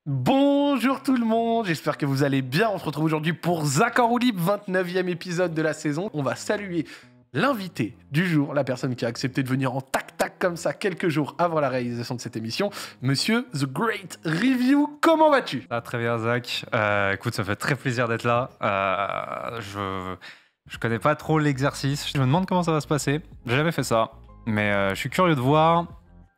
Bonjour tout le monde, j'espère que vous allez bien. On se retrouve aujourd'hui pour Zach en roue libre, 29e épisode de la saison. On va saluer l'invité du jour, la personne qui a accepté de venir en tac-tac comme ça quelques jours avant la réalisation de cette émission, Monsieur The Great Review. Comment vas-tu? Ah, très bien, Zach. Écoute, ça fait très plaisir d'être là. Je connais pas trop l'exercice. Je me demande comment ça va se passer. J'ai jamais fait ça, mais je suis curieux de voir.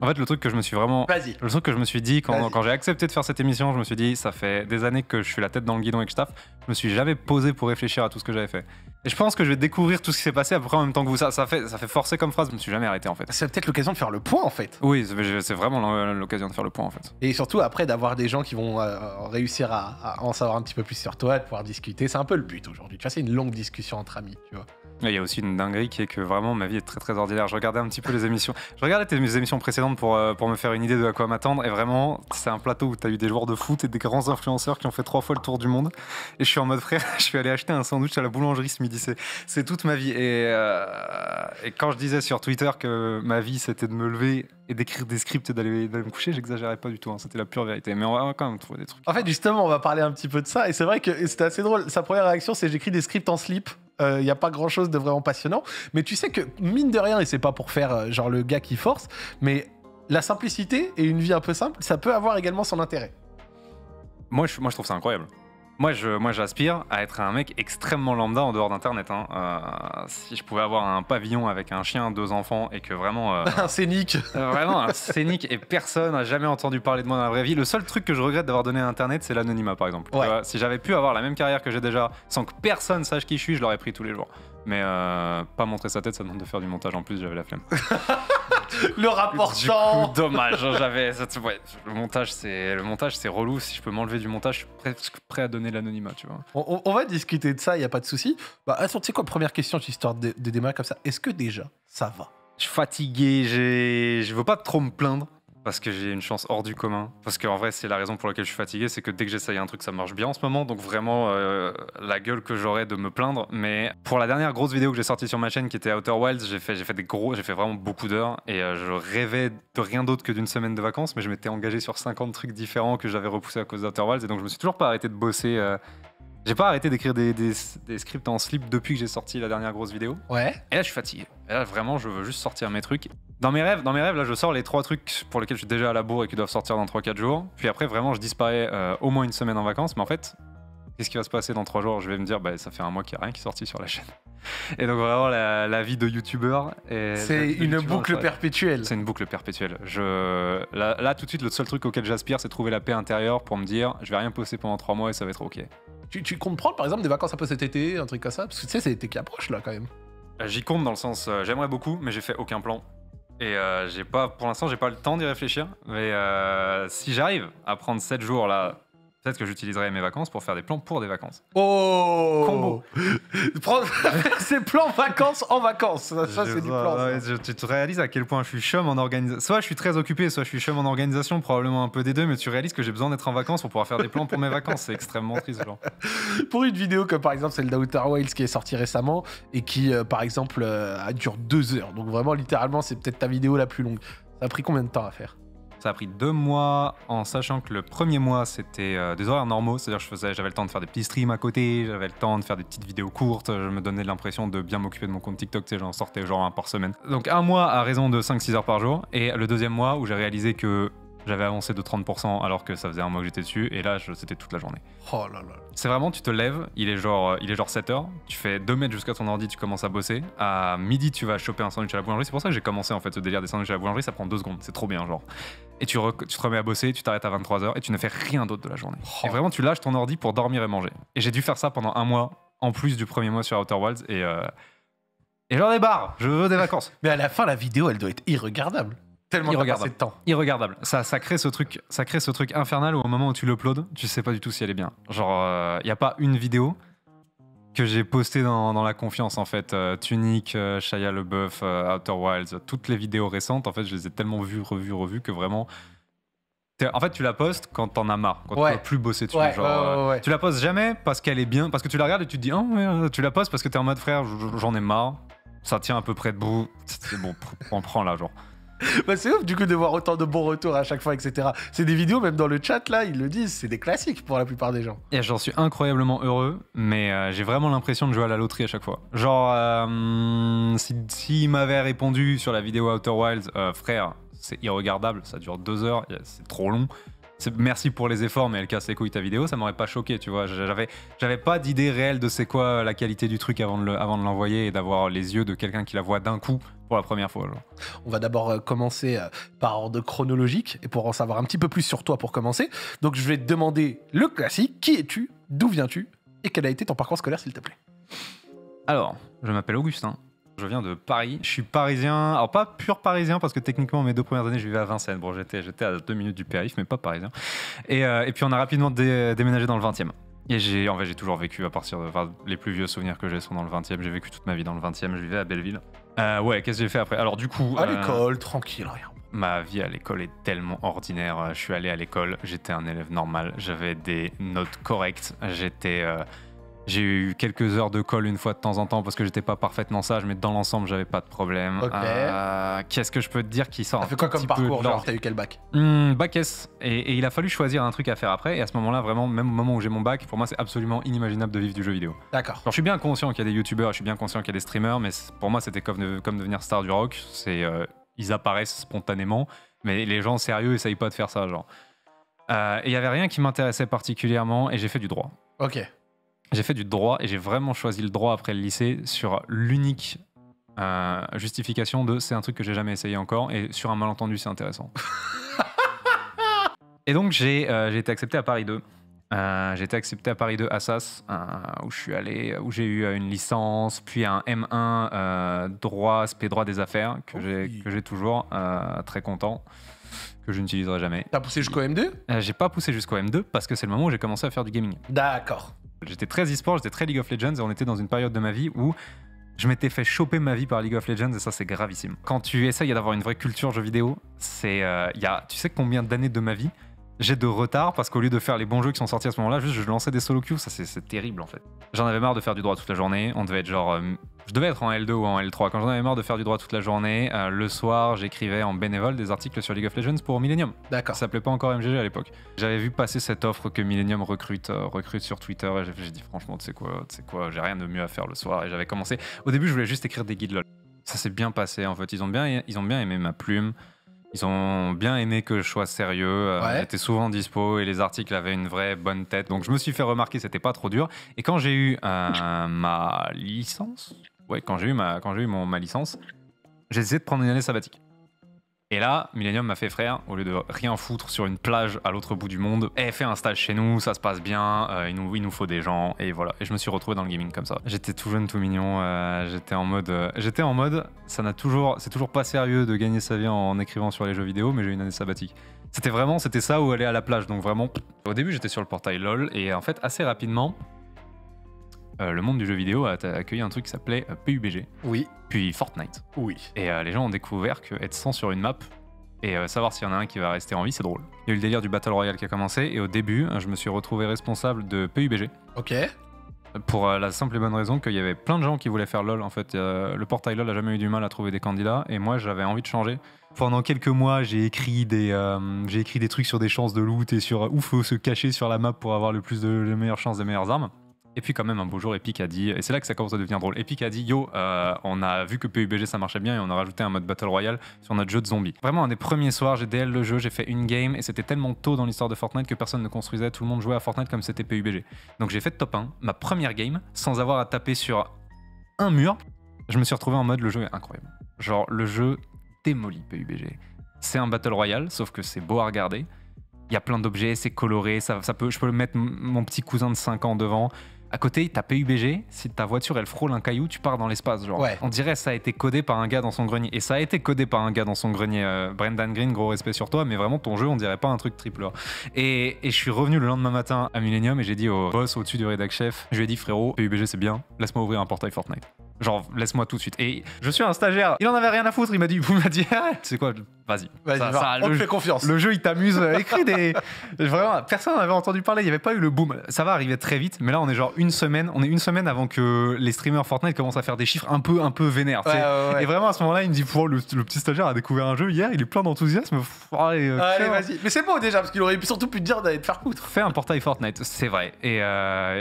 En fait, le truc que je me suis vraiment... Vas-y. Le truc que je me suis dit quand j'ai accepté de faire cette émission, je me suis dit, ça fait des années que je suis la tête dans le guidon et que je taffe. Je me suis jamais posé pour réfléchir à tout ce que j'avais fait. Et je pense que je vais découvrir tout ce qui s'est passé à peu près en même temps que vous. Ça fait forcer comme phrase, je me suis jamais arrêté en fait. C'est peut-être l'occasion de faire le point en fait. Oui, c'est vraiment l'occasion de faire le point en fait. Et surtout après d'avoir des gens qui vont réussir à en savoir un petit peu plus sur toi, de pouvoir discuter. C'est un peu le but aujourd'hui. Tu vois, c'est une longue discussion entre amis, tu vois. Il y a aussi une dinguerie qui est que vraiment ma vie est très très ordinaire. Je regardais un petit peu les émissions. Je regardais tes émissions précédentes pour me faire une idée de à quoi m'attendre. Et vraiment, c'est un plateau où tu as eu des joueurs de foot et des grands influenceurs qui ont fait 3 fois le tour du monde. Et je suis en mode frère, je suis allé acheter un sandwich à la boulangerie ce midi. C'est toute ma vie. Et quand je disais sur Twitter que ma vie c'était de me lever et d'écrire des scripts et d'aller me coucher, j'exagérais pas du tout. Hein. C'était la pure vérité. Mais on va quand même trouver des trucs. En fait, justement, on va parler un petit peu de ça. Et c'est vrai que c'était assez drôle. Sa première réaction, c'est j'écris des scripts en slip. Il n'y a pas grand chose de vraiment passionnant, mais tu sais que mine de rien, et c'est pas pour faire genre le gars qui force, mais la simplicité et une vie un peu simple, ça peut avoir également son intérêt. Moi, je trouve ça incroyable. Moi, j'aspire à être un mec extrêmement lambda en dehors d'Internet. Hein. Si je pouvais avoir un pavillon avec un chien, 2 enfants et que vraiment... un scénic. Vraiment un scénic et personne n'a jamais entendu parler de moi dans la vraie vie. Le seul truc que je regrette d'avoir donné à Internet, c'est l'anonymat, par exemple. Ouais. Si j'avais pu avoir la même carrière que j'ai déjà, sans que personne sache qui je suis, je l'aurais pris tous les jours. Mais pas montrer sa tête, ça demande de faire du montage en plus, j'avais la flemme. Le rapportant. Dommage, le montage c'est relou. Si je peux m'enlever du montage, je suis presque prêt à donner l'anonymat, tu vois. On va discuter de ça, il y a pas de souci. Bah attends, tu sais quoi, première question, histoire de démarrer comme ça. Est-ce que déjà ça va? Je suis fatigué, je veux pas trop me plaindre. Parce que j'ai une chance hors du commun. Parce qu'en vrai, c'est la raison pour laquelle je suis fatigué, c'est que dès que j'essaye un truc, ça marche bien en ce moment. Donc vraiment, la gueule que j'aurais de me plaindre. Mais pour la dernière grosse vidéo que j'ai sortie sur ma chaîne, qui était Outer Wilds, j'ai fait vraiment beaucoup d'heures. Et je rêvais de rien d'autre que d'une semaine de vacances. Mais je m'étais engagé sur 50 trucs différents que j'avais repoussés à cause d'Outer Wilds. Et donc je me suis toujours pas arrêté de bosser. J'ai pas arrêté d'écrire des scripts en slip depuis que j'ai sorti la dernière grosse vidéo. Ouais. Et là, je suis fatigué. Et là, vraiment, je veux juste sortir mes trucs. Dans mes rêves, là, je sors les 3 trucs pour lesquels je suis déjà à la bourre et qui doivent sortir dans 3-4 jours. Puis après, vraiment, je disparais au moins une semaine en vacances. Mais en fait, qu'est-ce qui va se passer dans 3 jours? Je vais me dire, ça fait un mois qu'il n'y a rien qui est sorti sur la chaîne. Et donc, vraiment, la vie de youtubeur. C'est une boucle perpétuelle. C'est une boucle perpétuelle. Là, tout de suite, le seul truc auquel j'aspire, c'est trouver la paix intérieure pour me dire, je vais rien poster pendant 3 mois et ça va être OK. Tu comptes prendre par exemple des vacances un peu cet été, un truc comme ça? Parce que tu sais, c'est l'été qui approche là quand même. J'y compte dans le sens, j'aimerais beaucoup, mais j'ai fait aucun plan. Et pour l'instant, j'ai pas le temps d'y réfléchir. Mais si j'arrive à prendre 7 jours là, peut-être que j'utiliserai mes vacances pour faire des plans pour des vacances. Oh, combo. Ces plans vacances en vacances. Ça c'est du plan. Ouais, tu te réalises à quel point je suis chum en organisation. Soit je suis très occupé, soit je suis chum en organisation, probablement un peu des deux, mais tu réalises que j'ai besoin d'être en vacances pour pouvoir faire des plans pour mes vacances. C'est extrêmement triste, genre. Pour une vidéo comme par exemple celle d'Outer Wilds qui est sortie récemment et qui par exemple dure 2 heures. Donc vraiment littéralement c'est peut-être ta vidéo la plus longue. Ça a pris combien de temps à faire? Ça a pris 2 mois, en sachant que le premier mois, c'était des horaires normaux. C'est-à-dire que j'avais le temps de faire des petits streams à côté, j'avais le temps de faire des petites vidéos courtes. Je me donnais l'impression de bien m'occuper de mon compte TikTok. Tu sais, j'en sortais genre 1 par semaine. Donc 1 mois à raison de 5-6 heures par jour. Et le 2e mois où j'ai réalisé que j'avais avancé de 30% alors que ça faisait 1 mois que j'étais dessus. Et là, c'était toute la journée. Oh là là. C'est vraiment, tu te lèves, il est genre 7 heures, tu fais 2 mètres jusqu'à ton ordi, tu commences à bosser. À midi, tu vas choper un sandwich à la boulangerie. C'est pour ça que j'ai commencé en fait ce délire des sandwichs à la boulangerie. Ça prend 2 secondes, c'est trop bien, genre. Et tu te remets à bosser, tu t'arrêtes à 23h et tu ne fais rien d'autre de la journée. Oh. Et vraiment, tu lâches ton ordi pour dormir et manger. Et j'ai dû faire ça pendant 1 mois, en plus du premier mois sur Outer Wilds. Et j'en ai barre, je veux des vacances. Mais à la fin, la vidéo, elle doit être irregardable. Tellement t'as passé de temps. Irregardable. Ça crée ce truc infernal où au moment où tu l'uploades, tu sais pas du tout si elle est bien. Genre, y a pas une vidéo que j'ai postée dans la confiance en fait. Tunic, Shia LaBeouf, Outer Wilds, toutes les vidéos récentes, en fait, je les ai tellement vues, revues que vraiment. En fait, tu la postes quand t'en as marre, quand tu peux plus bosser dessus. Ouais, genre, tu la postes jamais parce qu'elle est bien, parce que tu la regardes et tu te dis, oh, ouais, tu la postes parce que t'es en mode frère, j'en ai marre, ça tient à peu près debout, c'est bon, on prend là, genre. Bah, c'est ouf du coup de voir autant de bons retours à chaque fois, etc. C'est des vidéos, même dans le chat là, ils le disent, c'est des classiques pour la plupart des gens. Et j'en suis incroyablement heureux, mais j'ai vraiment l'impression de jouer à la loterie à chaque fois. Genre, s'il m'avait répondu sur la vidéo Outer Wilds, frère, c'est irregardable, ça dure 2 heures, c'est trop long. Merci pour les efforts, mais elle casse les couilles ta vidéo, ça m'aurait pas choqué, tu vois. J'avais pas d'idée réelle de c'est quoi la qualité du truc avant de l'envoyer et d'avoir les yeux de quelqu'un qui la voit d'un coup pour la première fois. Genre. On va d'abord commencer par ordre chronologique, et pour en savoir un petit peu plus sur toi pour commencer, donc je vais te demander le classique, qui es-tu, d'où viens-tu, et quel a été ton parcours scolaire s'il te plaît. Alors, je m'appelle Augustin. Je viens de Paris. Je suis parisien. Alors, pas pur parisien, parce que techniquement, mes 2 premières années, je vivais à Vincennes. Bon, j'étais à 2 minutes du périph', mais pas parisien. Et puis, on a rapidement déménagé dans le 20e. Et j'ai toujours vécu à partir de. Enfin, les plus vieux souvenirs que j'ai sont dans le 20e. J'ai vécu toute ma vie dans le 20e. Je vivais à Belleville. Ouais, qu'est-ce que j'ai fait après? Alors, du coup. À l'école, tranquille, rien. Ma vie à l'école est tellement ordinaire. Je suis allé à l'école, j'étais un élève normal. J'avais des notes correctes. J'ai eu quelques heures de colle une fois de temps en temps parce que j'étais pas parfaitement sage, mais dans l'ensemble, j'avais pas de problème. Okay. Qu'est-ce que je peux te dire qui sort? T'as fait quoi comme parcours? Genre, t'as eu quel bac? Bac S. Et il a fallu choisir un truc à faire après. Et à ce moment-là, vraiment, même au moment où j'ai mon bac, pour moi, c'est absolument inimaginable de vivre du jeu vidéo. D'accord. Alors, je suis bien conscient qu'il y a des youtubeurs, je suis bien conscient qu'il y a des streamers, mais pour moi, c'était comme devenir star du rock. Ils apparaissent spontanément, mais les gens sérieux essayent pas de faire ça, genre. Et il y avait rien qui m'intéressait particulièrement, et j'ai fait du droit. Ok. J'ai fait du droit et j'ai vraiment choisi le droit après le lycée sur l'unique justification de c'est un truc que j'ai jamais essayé encore et sur un malentendu c'est intéressant. Et donc j'ai été accepté à Paris 2. J'ai été accepté à Paris 2 Assas où je suis allé, où j'ai eu une licence, puis un M1 droit, spé droit des affaires que j'ai toujours, très content, que je n'utiliserai jamais. T'as poussé jusqu'au M2? J'ai pas poussé jusqu'au M2 parce que c'est le moment où j'ai commencé à faire du gaming. D'accord. J'étais très e-sport, j'étais très League of Legends et on était dans une période de ma vie où je m'étais fait choper ma vie par League of Legends et ça c'est gravissime. Quand tu essayes d'avoir une vraie culture jeux vidéo, tu sais combien d'années de ma vie j'ai de retard parce qu'au lieu de faire les bons jeux qui sont sortis à ce moment-là, juste je lançais des solo queues, ça c'est terrible en fait. J'en avais marre de faire du droit toute la journée, on devait être genre... je devais être en L2 ou en L3. Quand j'en avais marre de faire du droit toute la journée, le soir j'écrivais en bénévole des articles sur League of Legends pour Millennium. D'accord. Ça s'appelait pas encore MGG à l'époque. J'avais vu passer cette offre que Millennium recrute sur Twitter et j'ai dit franchement tu sais quoi, j'ai rien de mieux à faire le soir et j'avais commencé. Au début je voulais juste écrire des guides LOL. Ça s'est bien passé en fait, ils ont bien aimé ma plume. Ils ont bien aimé que je sois sérieux, ouais. J'étais souvent dispo et les articles avaient une vraie bonne tête. Donc je me suis fait remarquer, c'était pas trop dur. Et quand j'ai eu ma licence, quand j'ai eu ma licence, j'ai essayé de prendre une année sabbatique. Et là, Millennium m'a fait frère, au lieu de rien foutre sur une plage à l'autre bout du monde, fais un stage chez nous, ça se passe bien, il nous faut des gens, et voilà. Et je me suis retrouvé dans le gaming comme ça. J'étais tout jeune, tout mignon, j'étais en mode, c'est toujours pas sérieux de gagner sa vie en écrivant sur les jeux vidéo, mais j'ai eu une année sabbatique. C'était ça ou aller à la plage, donc vraiment. Au début, j'étais sur le portail LOL, et en fait, assez rapidement, le monde du jeu vidéo a accueilli un truc qui s'appelait PUBG. Oui. Puis Fortnite. Oui. Et les gens ont découvert qu'être 100 sur une map et savoir s'il y en a un qui va rester en vie, c'est drôle. Il y a eu le délire du Battle Royale qui a commencé et au début, je me suis retrouvé responsable de PUBG. Ok. Pour la simple et bonne raison qu'il y avait plein de gens qui voulaient faire LoL en fait. Le portail LoL a jamais eu du mal à trouver des candidats et moi j'avais envie de changer. Pendant quelques mois, j'ai écrit des trucs sur des chances de loot et sur où faut se cacher sur la map pour avoir les meilleures chances, des meilleures armes. Et puis quand même un beau jour Epic a dit, et c'est là que ça commence à devenir drôle, Epic a dit yo, on a vu que PUBG ça marchait bien et on a rajouté un mode Battle Royale sur notre jeu de zombies. Vraiment un des premiers soirs, j'ai DL le jeu, j'ai fait une game et c'était tellement tôt dans l'histoire de Fortnite que personne ne construisait, tout le monde jouait à Fortnite comme c'était PUBG. Donc j'ai fait top 1, ma première game, sans avoir à taper sur un mur, je me suis retrouvé en mode le jeu est incroyable. Genre le jeu démolit PUBG. C'est un Battle Royale, sauf que c'est beau à regarder, il y a plein d'objets, c'est coloré, je peux mettre mon petit cousin de 5 ans devant. À côté, t'as PUBG, si ta voiture elle frôle un caillou, tu pars dans l'espace. Genre. Ouais. On dirait que ça a été codé par un gars dans son grenier. Et ça a été codé par un gars dans son grenier. Brendan Green, gros respect sur toi, mais vraiment ton jeu, on dirait pas un truc triple A. Et je suis revenu le lendemain matin à Millennium et j'ai dit au boss au-dessus du rédac chef, je lui ai dit frérot, PUBG c'est bien, laisse-moi ouvrir un portail Fortnite. Genre, laisse-moi tout de suite. Et je suis un stagiaire, il en avait rien à foutre, il m'a dit, ah, tu sais quoi, vas-y. On te fait confiance. Le jeu, il t'amuse, écris des... Vraiment, personne n'en avait entendu parler, il n'y avait pas eu le boom. Ça va arriver très vite, mais là, on est genre une semaine avant que les streamers Fortnite commencent à faire des chiffres un peu vénères. Ouais. Et vraiment, à ce moment-là, il me dit, le petit stagiaire a découvert un jeu hier, il est plein d'enthousiasme. Allez, vas-y. Mais c'est beau déjà, parce qu'il aurait surtout pu te dire d'aller te faire foutre. Fais un portail Fortnite, c'est vrai. Et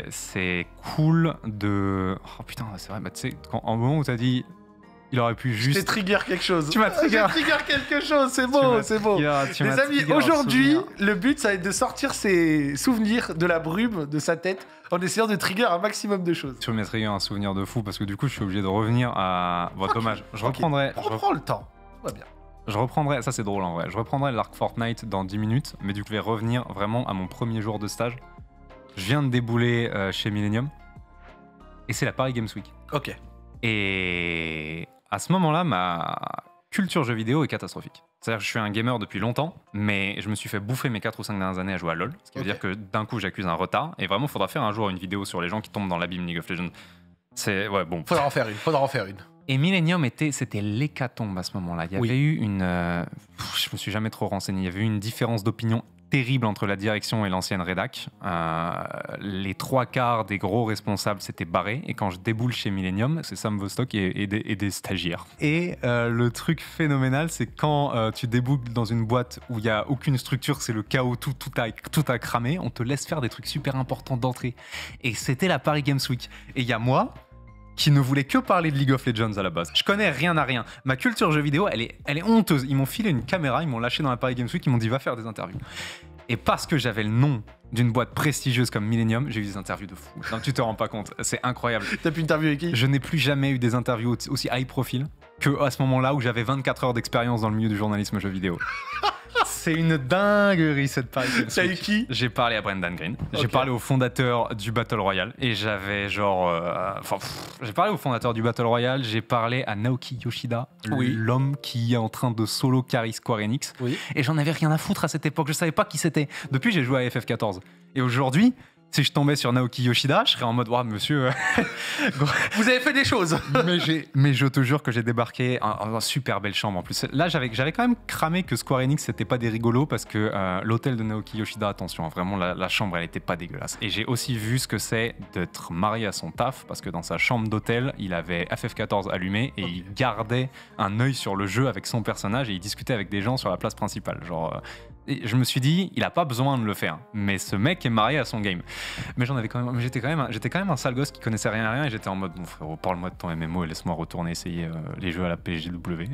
c'est cool de... Oh putain, c'est vrai, bah, tu sais, en moment où t'as dit, il aurait pu juste... Je t'ai trigger quelque chose. Tu m'as trigger. J'ai trigger quelque chose, c'est beau, c'est beau. Les amis, aujourd'hui, le but, ça va être de sortir ses souvenirs de la brume de sa tête en essayant de trigger un maximum de choses. Tu me trigger un souvenir de fou, parce que du coup, je suis obligé de revenir à... Bon, dommage. Je reprendrai... Reprends le temps, tout va bien. Je reprendrai, ça c'est drôle en vrai, je reprendrai l'arc Fortnite dans 10 minutes, mais du coup je vais revenir vraiment à mon premier jour de stage. Je viens de débouler chez Millennium, et c'est la Paris Games Week. Ok. Et à ce moment-là, ma culture jeux vidéo est catastrophique. C'est-à-dire que je suis un gamer depuis longtemps, mais je me suis fait bouffer mes 4 ou 5 dernières années à jouer à LoL, ce qui veut dire que d'un coup j'accuse un retard, et vraiment il faudra faire un jour une vidéo sur les gens qui tombent dans l'abîme League of Legends. C'est... Ouais, bon. Faudra en faire une. Et Millennium c'était l'hécatombe à ce moment-là. Il y avait eu une... je me suis jamais trop renseigné. Il y avait eu une différence d'opinion terrible entre la direction et l'ancienne rédac. Les 3/4 des gros responsables s'étaient barrés. Et quand je déboule chez Millennium, c'est Sam Vostok et des stagiaires. Et le truc phénoménal, c'est quand tu déboules dans une boîte où il n'y a aucune structure, c'est le chaos, tout a cramé, on te laisse faire des trucs super importants d'entrée. Et c'était la Paris Games Week. Et il y a moi... qui ne voulait que parler de League of Legends à la base. Je connais rien à rien. Ma culture jeux vidéo, elle est honteuse. Ils m'ont filé une caméra, ils m'ont lâché dans la Paris Games Week, ils m'ont dit va faire des interviews. Et parce que j'avais le nom d'une boîte prestigieuse comme Millennium, j'ai eu des interviews de fou. Non, tu te rends pas compte, c'est incroyable. T'as pu interviewer qui ? Je n'ai plus jamais eu des interviews aussi high profile que à ce moment-là où j'avais 24 heures d'expérience dans le milieu du journalisme jeux vidéo. C'est une dinguerie cette Paris Games Week. T'as eu qui ? J'ai parlé à Brendan Green. J'ai parlé au fondateur du Battle Royale. Et j'avais genre... j'ai parlé au fondateur du Battle Royale. J'ai parlé à Naoki Yoshida, l'homme qui est en train de solo carry Square Enix. Oui. Et j'en avais rien à foutre à cette époque. Je savais pas qui c'était. Depuis, j'ai joué à FF14. Et aujourd'hui... si je tombais sur Naoki Yoshida, je serais en mode, monsieur, vous avez fait des choses. mais je te jure que j'ai débarqué en super belle chambre en plus. Là, j'avais quand même cramé que Square Enix, c'était pas des rigolos parce que l'hôtel de Naoki Yoshida, attention, vraiment, la chambre, elle était pas dégueulasse. Et j'ai aussi vu ce que c'est d'être marié à son taf parce que dans sa chambre d'hôtel, il avait FF14 allumé et il gardait un œil sur le jeu avec son personnage et il discutait avec des gens sur la place principale. Genre... Et je me suis dit, il a pas besoin de le faire, mais ce mec est marié à son game. Mais j'étais quand même un sale gosse qui connaissait rien à rien et j'étais en mode, bon frérot, parle-moi de ton MMO et laisse-moi retourner essayer les jeux à la PGW.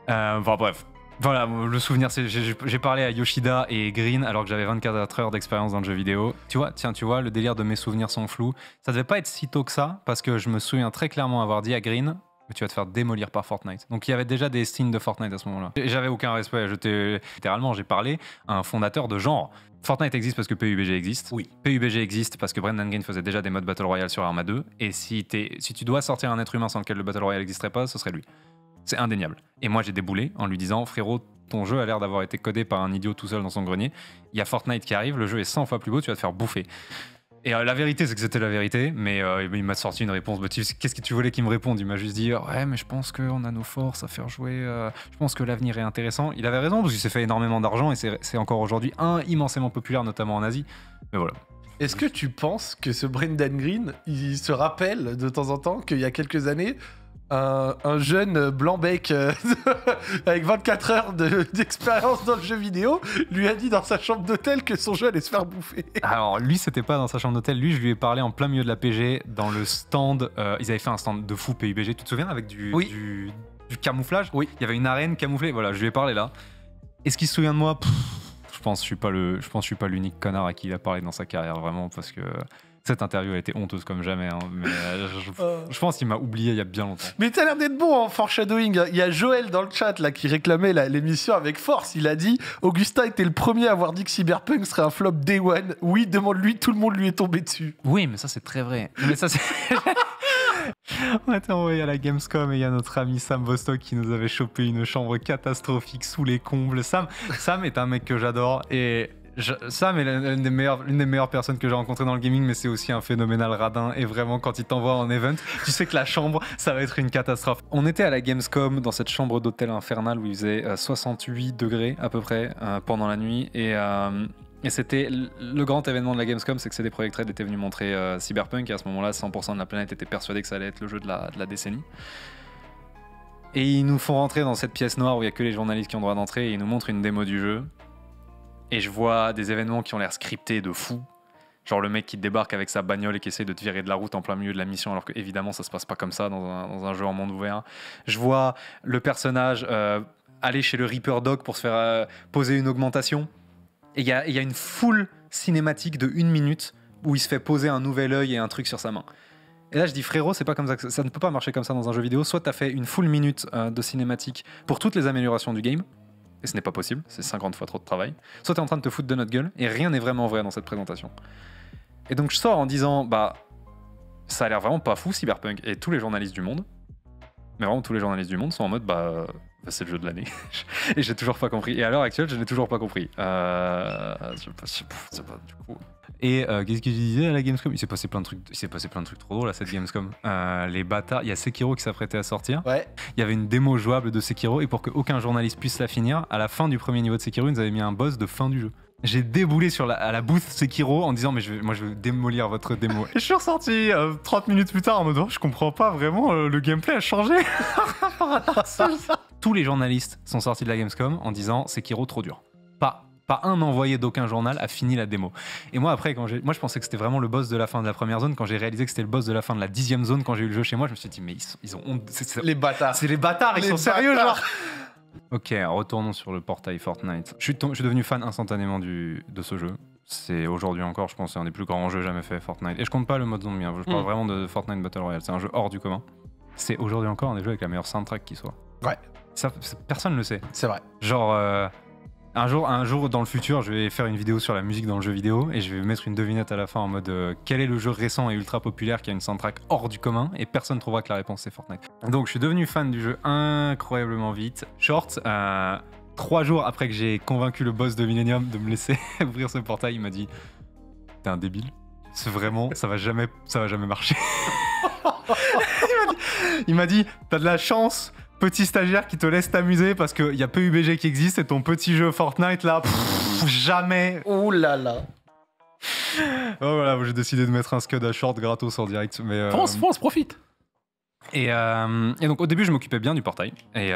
Bref. Voilà, le souvenir, c'est j'ai parlé à Yoshida et Green alors que j'avais 24 heures d'expérience dans le jeu vidéo. Tu vois, le délire de mes souvenirs sont flous. Ça devait pas être si tôt que ça parce que je me souviens très clairement avoir dit à Green, mais tu vas te faire démolir par Fortnite. Donc il y avait déjà des signes de Fortnite à ce moment-là. J'avais aucun respect. Littéralement, j'ai parlé à un fondateur de genre. Fortnite existe parce que PUBG existe. Oui. PUBG existe parce que Brendan Green faisait déjà des modes Battle Royale sur Arma 2. Et si tu dois sortir un être humain sans lequel le Battle Royale n'existerait pas, ce serait lui. C'est indéniable. Et moi, j'ai déboulé en lui disant, frérot, ton jeu a l'air d'avoir été codé par un idiot tout seul dans son grenier. Il y a Fortnite qui arrive, le jeu est 100 fois plus beau, tu vas te faire bouffer. Et la vérité, c'est que c'était la vérité, mais il m'a sorti une réponse. Qu'est-ce que tu voulais qu'il me réponde ? Il m'a juste dit ouais, mais je pense qu'on a nos forces à faire jouer. Je pense que l'avenir est intéressant. Il avait raison, parce qu'il s'est fait énormément d'argent et c'est encore aujourd'hui immensément populaire, notamment en Asie. Mais voilà. Est-ce que tu penses que ce Brendan Green, il se rappelle de temps en temps qu'il y a quelques années, un jeune blanc-bec avec 24 heures d'expérience dans le jeu vidéo lui a dit dans sa chambre d'hôtel que son jeu allait se faire bouffer? Alors lui, c'était pas dans sa chambre d'hôtel. Lui, je lui ai parlé en plein milieu de la PG dans le stand. Ils avaient fait un stand de fou PUBG, tu te souviens, avec du camouflage. Oui. Il y avait une arène camouflée. Voilà, je lui ai parlé là. Est-ce qu'il se souvient de moi? Je pense que je suis pas l'unique connard à qui il a parlé dans sa carrière, vraiment, parce que cette interview a été honteuse comme jamais, hein, mais je pense qu'il m'a oublié il y a bien longtemps. Mais t'as l'air d'être bon en foreshadowing. Il y a Joël dans le chat là, qui réclamait l'émission avec force. Il a dit « Augustin était le premier à avoir dit que Cyberpunk serait un flop day one. Oui, demande-lui, tout le monde lui est tombé dessus. » Oui, mais ça c'est très vrai. Mais ça c'est... On était envoyé à la Gamescom et il y a notre ami Sam Vostok qui nous avait chopé une chambre catastrophique sous les combles. Sam est un mec que j'adore et Sam est l'une des meilleures personnes que j'ai rencontrées dans le gaming, mais c'est aussi un phénoménal radin. Et vraiment, quand il t'envoie en event, tu sais que la chambre, ça va être une catastrophe. On était à la Gamescom dans cette chambre d'hôtel infernale où il faisait 68 degrés à peu près pendant la nuit. Et c'était le grand événement de la Gamescom, c'est que CD Projekt Red était venu montrer Cyberpunk. Et à ce moment-là, 100% de la planète était persuadé que ça allait être le jeu de la décennie. Et ils nous font rentrer dans cette pièce noire où il n'y a que les journalistes qui ont droit d'entrer. Et ils nous montrent une démo du jeu. Et je vois des événements qui ont l'air scriptés de fou. Genre le mec qui débarque avec sa bagnole et qui essaie de te virer de la route en plein milieu de la mission, alors que évidemment ça se passe pas comme ça dans un jeu en monde ouvert. Je vois le personnage aller chez le Reaper Dog pour se faire poser une augmentation. Et il y a une full cinématique de 1 minute où il se fait poser un nouvel œil et un truc sur sa main. Et là je dis frérot, c'est pas comme ça, ça ne peut pas marcher comme ça dans un jeu vidéo. Soit t'as fait une full minute de cinématique pour toutes les améliorations du game, et ce n'est pas possible, c'est 50 fois trop de travail. Soit t'es en train de te foutre de notre gueule, et rien n'est vraiment vrai dans cette présentation. Et donc je sors en disant, bah, ça a l'air vraiment pas fou Cyberpunk, et tous les journalistes du monde, mais vraiment tous les journalistes du monde sont en mode, bah c'est le jeu de l'année. Et j'ai toujours pas compris. Et à l'heure actuelle, je n'ai toujours pas compris. Je sais pas, du coup. Et qu'est-ce que je disais à la Gamescom? Il s'est passé plein de trucs trop drôles à cette Gamescom. Les bâtards, il y a Sekiro qui s'apprêtait à sortir. Ouais. Il y avait une démo jouable de Sekiro, et pour qu'aucun journaliste puisse la finir, à la fin du premier niveau de Sekiro, ils nous avaient mis un boss de fin du jeu. J'ai déboulé à la booth Sekiro en disant mais moi je vais démolir votre démo. Et je suis ressorti 30 minutes plus tard en mode je comprends pas vraiment, le gameplay a changé. Tous les journalistes sont sortis de la Gamescom en disant Sekiro trop dur. Pas un envoyé d'aucun journal a fini la démo. Et moi après, moi je pensais que c'était vraiment le boss de la fin de la première zone. Quand j'ai réalisé que c'était le boss de la fin de la 10e zone, quand j'ai eu le jeu chez moi, je me suis dit mais ils ont honte. Les bâtards. C'est les bâtards, ils sont sérieux genre. Ok, retournons sur le portail Fortnite. Je suis devenu fan instantanément de ce jeu. C'est aujourd'hui encore, je pense, c'est un des plus grands jeux jamais fait, Fortnite. Et je compte pas le mode zombie, hein. Je parle vraiment de Fortnite Battle Royale. C'est un jeu hors du commun. C'est aujourd'hui encore un des jeux avec la meilleure soundtrack qui soit. Ouais. Personne ne le sait. C'est vrai. Genre, un jour dans le futur, je vais faire une vidéo sur la musique dans le jeu vidéo et je vais mettre une devinette à la fin en mode quel est le jeu récent et ultra populaire qui a une soundtrack hors du commun, et personne ne trouvera que la réponse c'est Fortnite. Donc je suis devenu fan du jeu incroyablement vite. Short, 3 jours après que j'ai convaincu le boss de Millennium de me laisser ouvrir ce portail, il m'a dit t'es un débile. C'est vraiment, ça va jamais marcher. Il m'a dit t'as de la chance, petit stagiaire qui te laisse t'amuser parce qu'il y a PUBG qui existe et ton petit jeu Fortnite là, jamais. Ouh là là. Oh voilà, j'ai décidé de mettre un scud à short gratos en direct. Mais Fonce, profite. Et donc au début je m'occupais bien du portail et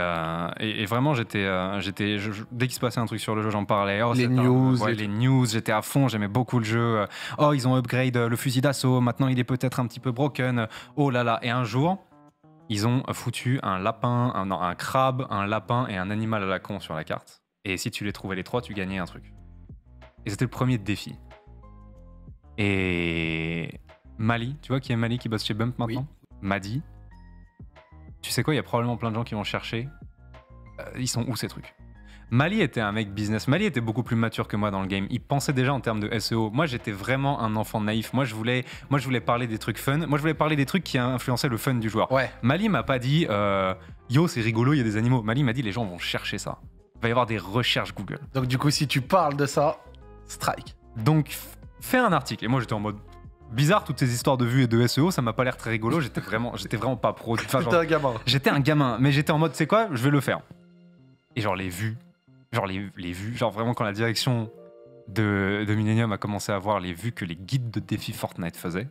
vraiment dès qu'il se passait un truc sur le jeu j'en parlais. Les news, les news, j'étais à fond, j'aimais beaucoup le jeu. Oh ils ont upgrade le fusil d'assaut, maintenant il est peut-être un petit peu broken. Oh là là. Et un jour ils ont foutu un lapin, un crabe, un lapin et un animal à la con sur la carte. Et si tu les trouvais les 3, tu gagnais un truc. Et c'était le premier défi. Et Mali, tu vois qui est Mali qui bosse chez Bump maintenant, m'a dit tu sais quoi, il y a probablement plein de gens qui vont chercher. Ils sont où ces trucs? Mali était un mec business. Mali était beaucoup plus mature que moi dans le game. Il pensait déjà en termes de SEO. Moi, j'étais vraiment un enfant naïf. Moi, je voulais parler des trucs fun. Moi, je voulais parler des trucs qui influençaient le fun du joueur. Ouais. Mali m'a pas dit yo, c'est rigolo, il y a des animaux. Mali m'a dit les gens vont chercher ça. Il va y avoir des recherches Google. Donc, du coup, si tu parles de ça, strike. Donc, fais un article. Et moi, j'étais en mode bizarre, toutes ces histoires de vues et de SEO, ça m'a pas l'air très rigolo. J'étais vraiment pas pro. Enfin, T'étais un gamin. J'étais un gamin, mais j'étais en mode, c'est quoi, je vais le faire. Et genre les vues, genre vraiment quand la direction de Millennium a commencé à voir les vues que les guides de défis Fortnite faisaient,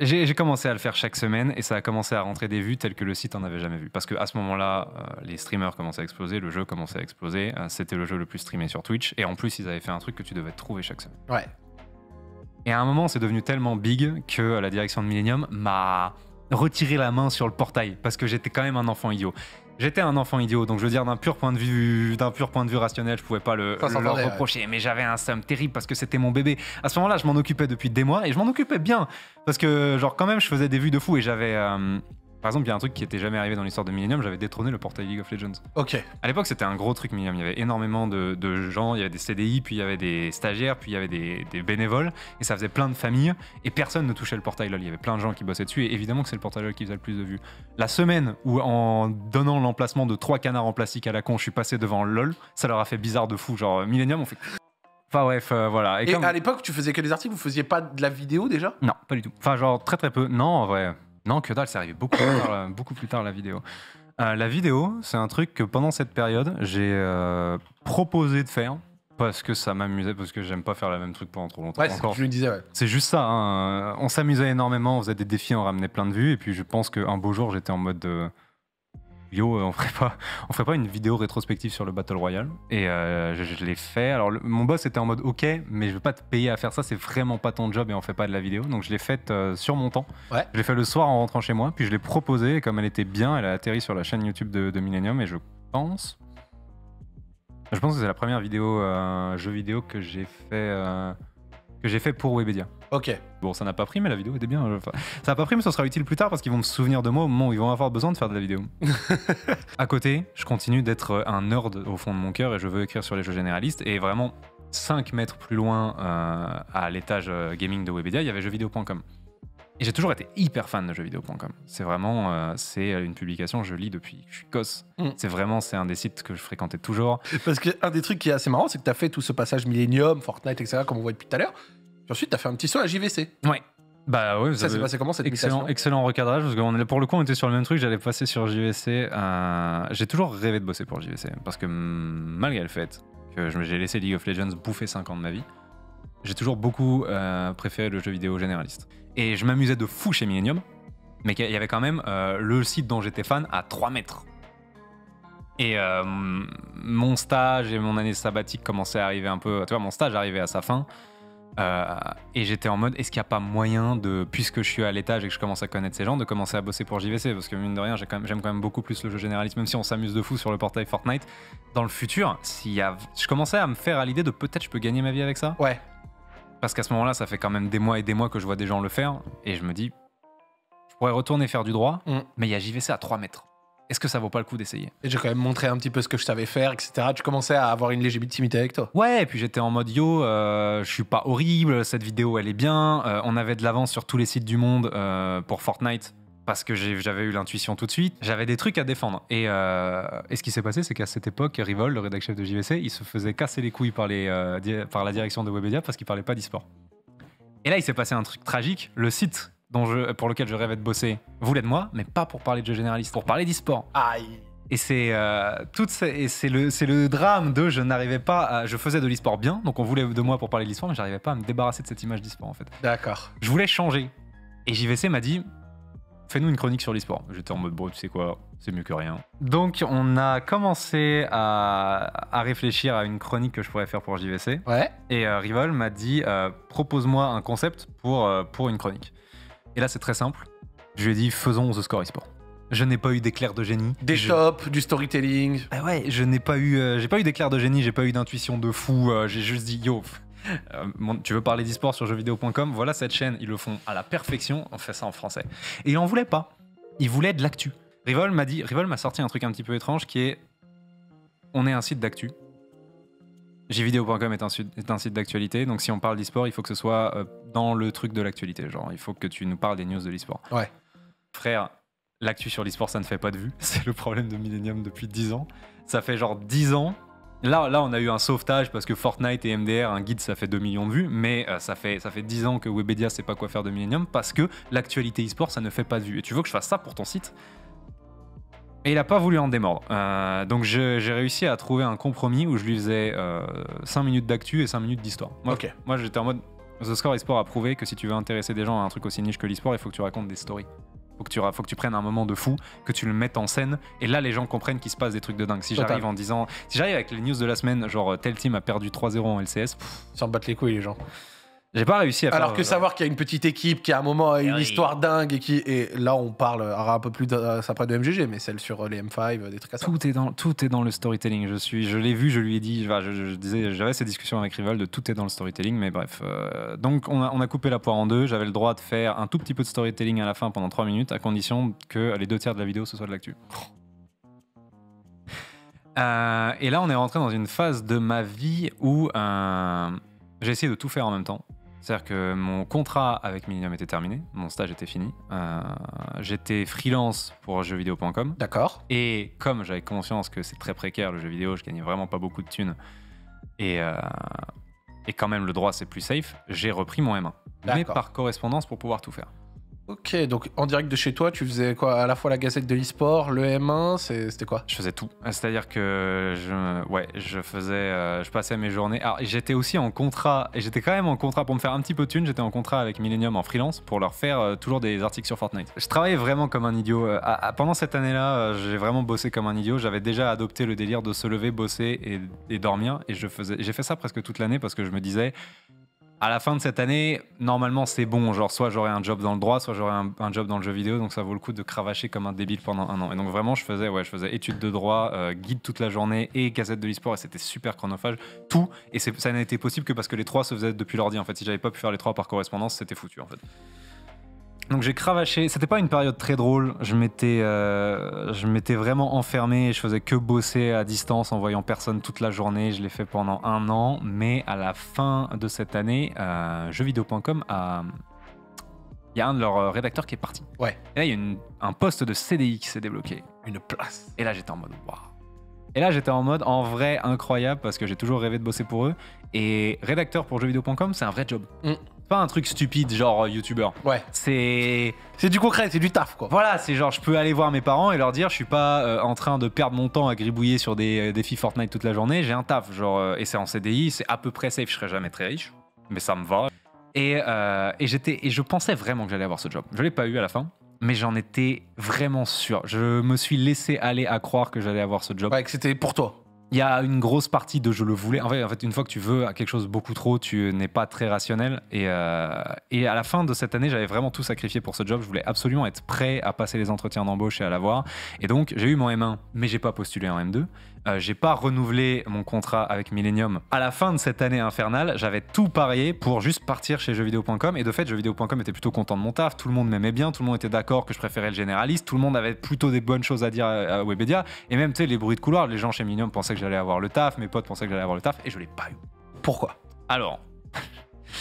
j'ai commencé à le faire chaque semaine et ça a commencé à rentrer des vues telles que le site en avait jamais vu. Parce qu'à ce moment-là, les streamers commençaient à exploser, le jeu commençait à exploser, c'était le jeu le plus streamé sur Twitch et en plus ils avaient fait un truc que tu devais trouver chaque semaine. Ouais. Et à un moment, c'est devenu tellement big que la direction de Millennium m'a retiré la main sur le portail parce que j'étais quand même un enfant idiot. J'étais un enfant idiot, donc je veux dire d'un pur point de vue rationnel, je pouvais pas leur reprocher. Ouais. Mais j'avais un seum terrible parce que c'était mon bébé. À ce moment-là, je m'en occupais depuis des mois et je m'en occupais bien parce que genre quand même, je faisais des vues de fou et j'avais. Par exemple, il y a un truc qui était jamais arrivé dans l'histoire de Millennium, j'avais détrôné le portail League of Legends. Ok. À l'époque, c'était un gros truc Millennium. Il y avait énormément de gens, il y avait des CDI, puis il y avait des stagiaires, puis il y avait des bénévoles, et ça faisait plein de familles, et personne ne touchait le portail LoL. Il y avait plein de gens qui bossaient dessus, et évidemment que c'est le portail LoL qui faisait le plus de vues. La semaine où, en donnant l'emplacement de 3 canards en plastique à la con, je suis passé devant LoL, ça leur a fait bizarre de fou. Genre, Millennium, on fait Enfin bref, voilà. Et à l'époque, tu faisais que des articles, vous faisiez pas de la vidéo déjà? Non, pas du tout. Enfin, genre très peu. Non, en vrai. Non, que dalle, c'est arrivé beaucoup plus tard la vidéo. La vidéo, c'est un truc que pendant cette période, j'ai proposé de faire parce que ça m'amusait, parce que j'aime pas faire le même truc pendant trop longtemps. Ouais, c'est ce que je lui disais, ouais. C'est juste ça. Hein. On s'amusait énormément, on faisait des défis, on ramenait plein de vues. Et puis je pense qu'un beau jour, j'étais en mode yo, on ferait pas une vidéo rétrospective sur le Battle Royale. Et je l'ai fait. Alors mon boss était en mode ok, mais je veux pas te payer à faire ça, c'est vraiment pas ton job et on fait pas de la vidéo. Donc je l'ai faite sur mon temps. Ouais. Je l'ai fait le soir en rentrant chez moi, puis je l'ai proposée. Et comme elle était bien, elle a atterri sur la chaîne YouTube de Millennium. Et je pense que c'est la première vidéo jeu vidéo que j'ai fait pour Webedia. Ok. Bon, ça n'a pas pris, mais la vidéo était bien. Enfin, ça n'a pas pris, mais ça sera utile plus tard parce qu'ils vont me souvenir de moi au moment où ils vont avoir besoin de faire de la vidéo. À côté, je continue d'être un nerd au fond de mon cœur et je veux écrire sur les jeux généralistes. Et vraiment, 5 mètres plus loin, à l'étage gaming de Webedia, il y avait jeuxvideo.com. Et j'ai toujours été hyper fan de jeuxvideo.com. C'est vraiment c'est une publication que je lis depuis que je suis gosse. C'est un des sites que je fréquentais toujours. Parce qu'un des trucs qui est assez marrant, c'est que tu as fait tout ce passage Millennium, Fortnite, etc., comme on voit depuis tout à l'heure. Puis ensuite, tu as fait un petit saut à JVC. Ouais. Bah ouais, ça s'est passé comment cette mutation? Excellent recadrage, parce que pour le coup, on était sur le même truc. J'allais passer sur JVC. J'ai toujours rêvé de bosser pour JVC. Parce que malgré le fait que j'ai laissé League of Legends bouffer 5 ans de ma vie, j'ai toujours beaucoup préféré le jeu vidéo généraliste. Et je m'amusais de fou chez Millennium, mais il y avait quand même le site dont j'étais fan à 3 mètres. Et mon stage et mon année sabbatique commençaient à arriver un peu. Tu vois, mon stage arrivait à sa fin. Et j'étais en mode, est-ce qu'il n'y a pas moyen de, puisque je suis à l'étage et que je commence à connaître ces gens, de commencer à bosser pour JVC? Parce que mine de rien, j'aime quand même beaucoup plus le jeu généraliste, même si on s'amuse de fou sur le portail Fortnite. Dans le futur, je commençais à me faire à l'idée de peut-être je peux gagner ma vie avec ça. Ouais. Parce qu'à ce moment-là, ça fait quand même des mois et des mois que je vois des gens le faire. Et je me dis, je pourrais retourner faire du droit, mais il y a JVC à 3 mètres. Est-ce que ça vaut pas le coup d'essayer? Et j'ai quand même montré un petit peu ce que je savais faire, etc. Tu commençais à avoir une légitimité avec toi. Ouais, et puis j'étais en mode yo, je suis pas horrible, cette vidéo elle est bien. On avait de l'avance sur tous les sites du monde pour Fortnite parce que j'avais eu l'intuition tout de suite. J'avais des trucs à défendre. Et ce qui s'est passé, c'est qu'à cette époque, Rivol, le rédac chef de JVC, il se faisait casser les couilles par la direction de Webedia parce qu'il parlait pas d'e-sport. Et là, il s'est passé un truc tragique. Le site pour lequel je rêvais de bosser voulait de moi, mais pas pour parler de jeux généralistes, pour parler d'e-sport. Aïe. Et c'est le drame de je n'arrivais pas à... Je faisais de l'e-sport bien, donc on voulait de moi pour parler de l'e-sport, mais j'arrivais pas à me débarrasser de cette image d'e-sport en fait. D'accord. Je voulais changer. Et JVC m'a dit, fais-nous une chronique sur l'e-sport. J'étais en mode, bon, tu sais quoi, c'est mieux que rien. Donc on a commencé à réfléchir à une chronique que je pourrais faire pour JVC. Ouais. Et Rivol m'a dit, propose-moi un concept pour une chronique. Et là, c'est très simple. Je lui ai dit, faisons The Score eSport. Je n'ai pas eu d'éclair de génie. Des tops, du storytelling. Ah ouais, j'ai pas eu d'éclair de génie, j'ai pas eu d'intuition de fou. J'ai juste dit, yo, tu veux parler d'e-sport sur jeuxvideo.com? Voilà cette chaîne, ils le font à la perfection. On fait ça en français. Et il en voulait pas. Il voulait de l'actu. Rivol m'a sorti un truc un petit peu étrange qui est, on est un site d'actu. jeuxvideo.com est un site d'actualité, donc si on parle d'e-sport, il faut que ce soit dans le truc de l'actualité. Genre, il faut que tu nous parles des news de l'e-sport. Ouais. Frère, l'actu sur l'e-sport, ça ne fait pas de vue. C'est le problème de Millennium depuis 10 ans. Ça fait genre 10 ans. Là, on a eu un sauvetage parce que Fortnite et MDR, un guide, ça fait 2 millions de vues, mais ça fait 10 ans que Webedia sait pas quoi faire de Millennium parce que l'actualité e-sport, ça ne fait pas de vue. Et tu veux que je fasse ça pour ton site? Et il a pas voulu en démordre. Donc j'ai réussi à trouver un compromis où je lui faisais 5 minutes d'actu et 5 minutes d'histoire. Moi j'étais en mode, The Score eSport a prouvé que si tu veux intéresser des gens à un truc aussi niche que l'e-sport, il faut que tu racontes des stories. Faut que tu prennes un moment de fou, que tu le mettes en scène, et là les gens comprennent qu'il se passe des trucs de dingue. Si j'arrive avec les news de la semaine, genre tel team a perdu 3-0 en LCS, ils s'en battent les couilles les gens. J'ai pas réussi à faire... Alors que savoir qu'il y a une petite équipe qui à un moment a une histoire dingue et là on parle un peu plus après de MGG, mais celle sur les M5, des trucs à ça. Tout est dans le storytelling. Je l'ai vu, je lui ai dit, j'avais ces discussions avec Rival de tout est dans le storytelling, mais bref. Donc on a coupé la poire en deux. J'avais le droit de faire un tout petit peu de storytelling à la fin pendant 3 minutes, à condition que les 2 tiers de la vidéo ce soit de l'actu. Et là on est rentré dans une phase de ma vie où j'ai essayé de tout faire en même temps. C'est-à-dire que mon contrat avec Millennium était terminé, mon stage était fini. J'étais freelance pour jeuxvideo.com. D'accord. Et comme j'avais conscience que c'est très précaire le jeu vidéo, je gagnais vraiment pas beaucoup de thunes. Et et quand même le droit c'est plus safe, j'ai repris mon M1. Mais D'accord. par correspondance pour pouvoir tout faire. Ok, donc en direct de chez toi, tu faisais quoi? À la fois la Gazette de l'e-sport, le M1, c'était quoi? Je faisais tout. C'est-à-dire que je passais mes journées. Alors j'étais aussi en contrat, et j'étais quand même en contrat pour me faire un petit peu de thune. J'étais en contrat avec Millennium en freelance pour leur faire toujours des articles sur Fortnite. Je travaillais vraiment comme un idiot. Pendant cette année-là, j'ai vraiment bossé comme un idiot. J'avais déjà adopté le délire de se lever, bosser et dormir. Et j'ai fait ça presque toute l'année parce que je me disais. À la fin de cette année, normalement c'est bon, genre soit j'aurai un job dans le droit, soit j'aurai un job dans le jeu vidéo, donc ça vaut le coup de cravacher comme un débile pendant 1 an. Et donc vraiment je faisais études de droit, guide toute la journée et Gazette de l'e-sport, et c'était super chronophage, tout, et ça n'a été possible que parce que les 3 se faisaient depuis l'ordi en fait. Si j'avais pas pu faire les 3 par correspondance, c'était foutu en fait. Donc j'ai cravaché, c'était pas une période très drôle, je m'étais vraiment enfermé, je faisais que bosser à distance en voyant personne toute la journée, je l'ai fait pendant 1 an, mais à la fin de cette année, jeuxvideo.com il y a un de leurs rédacteurs qui est parti. Ouais. Et là il y a un poste de CDI qui s'est débloqué. Une place. Et là j'étais en mode waouh. Et là j'étais en mode en vrai incroyable parce que j'ai toujours rêvé de bosser pour eux, et rédacteur pour jeuxvideo.com c'est un vrai job. Pas un truc stupide genre youtubeur. Ouais. C'est du concret, c'est du taf, quoi. voilà, c'est genre je peux aller voir mes parents et leur dire je suis pas en train de perdre mon temps à gribouiller sur des défis Fortnite toute la journée, j'ai un taf genre et c'est en CDI, c'est à peu près safe, je serai jamais très riche, mais ça me va. Et je pensais vraiment que j'allais avoir ce job. Je l'ai pas eu à la fin, mais j'en étais vraiment sûr. Je me suis laissé aller à croire que j'allais avoir ce job. Ouais, que c'était pour toi. Il y a une grosse partie de je le voulais. En fait, une fois que tu veux quelque chose beaucoup trop, tu n'es pas très rationnel. Et à la fin de cette année, j'avais vraiment tout sacrifié pour ce job. Je voulais absolument être prêt à passer les entretiens d'embauche et à l'avoir. Et donc, j'ai eu mon M1, mais j'ai pas postulé en M2. J'ai pas renouvelé mon contrat avec Millennium. À la fin de cette année infernale, j'avais tout parié pour juste partir chez jeuxvideo.com. Et de fait, jeuxvideo.com était plutôt content de mon taf. Tout le monde m'aimait bien. Tout le monde était d'accord que je préférais le généraliste. Tout le monde avait plutôt des bonnes choses à dire à Webedia. Et même, tu sais, les bruits de couloir, les gens chez Millennium pensaient que j'allais avoir le taf. Mes potes pensaient que j'allais avoir le taf. Et je l'ai pas eu. Pourquoi? Alors,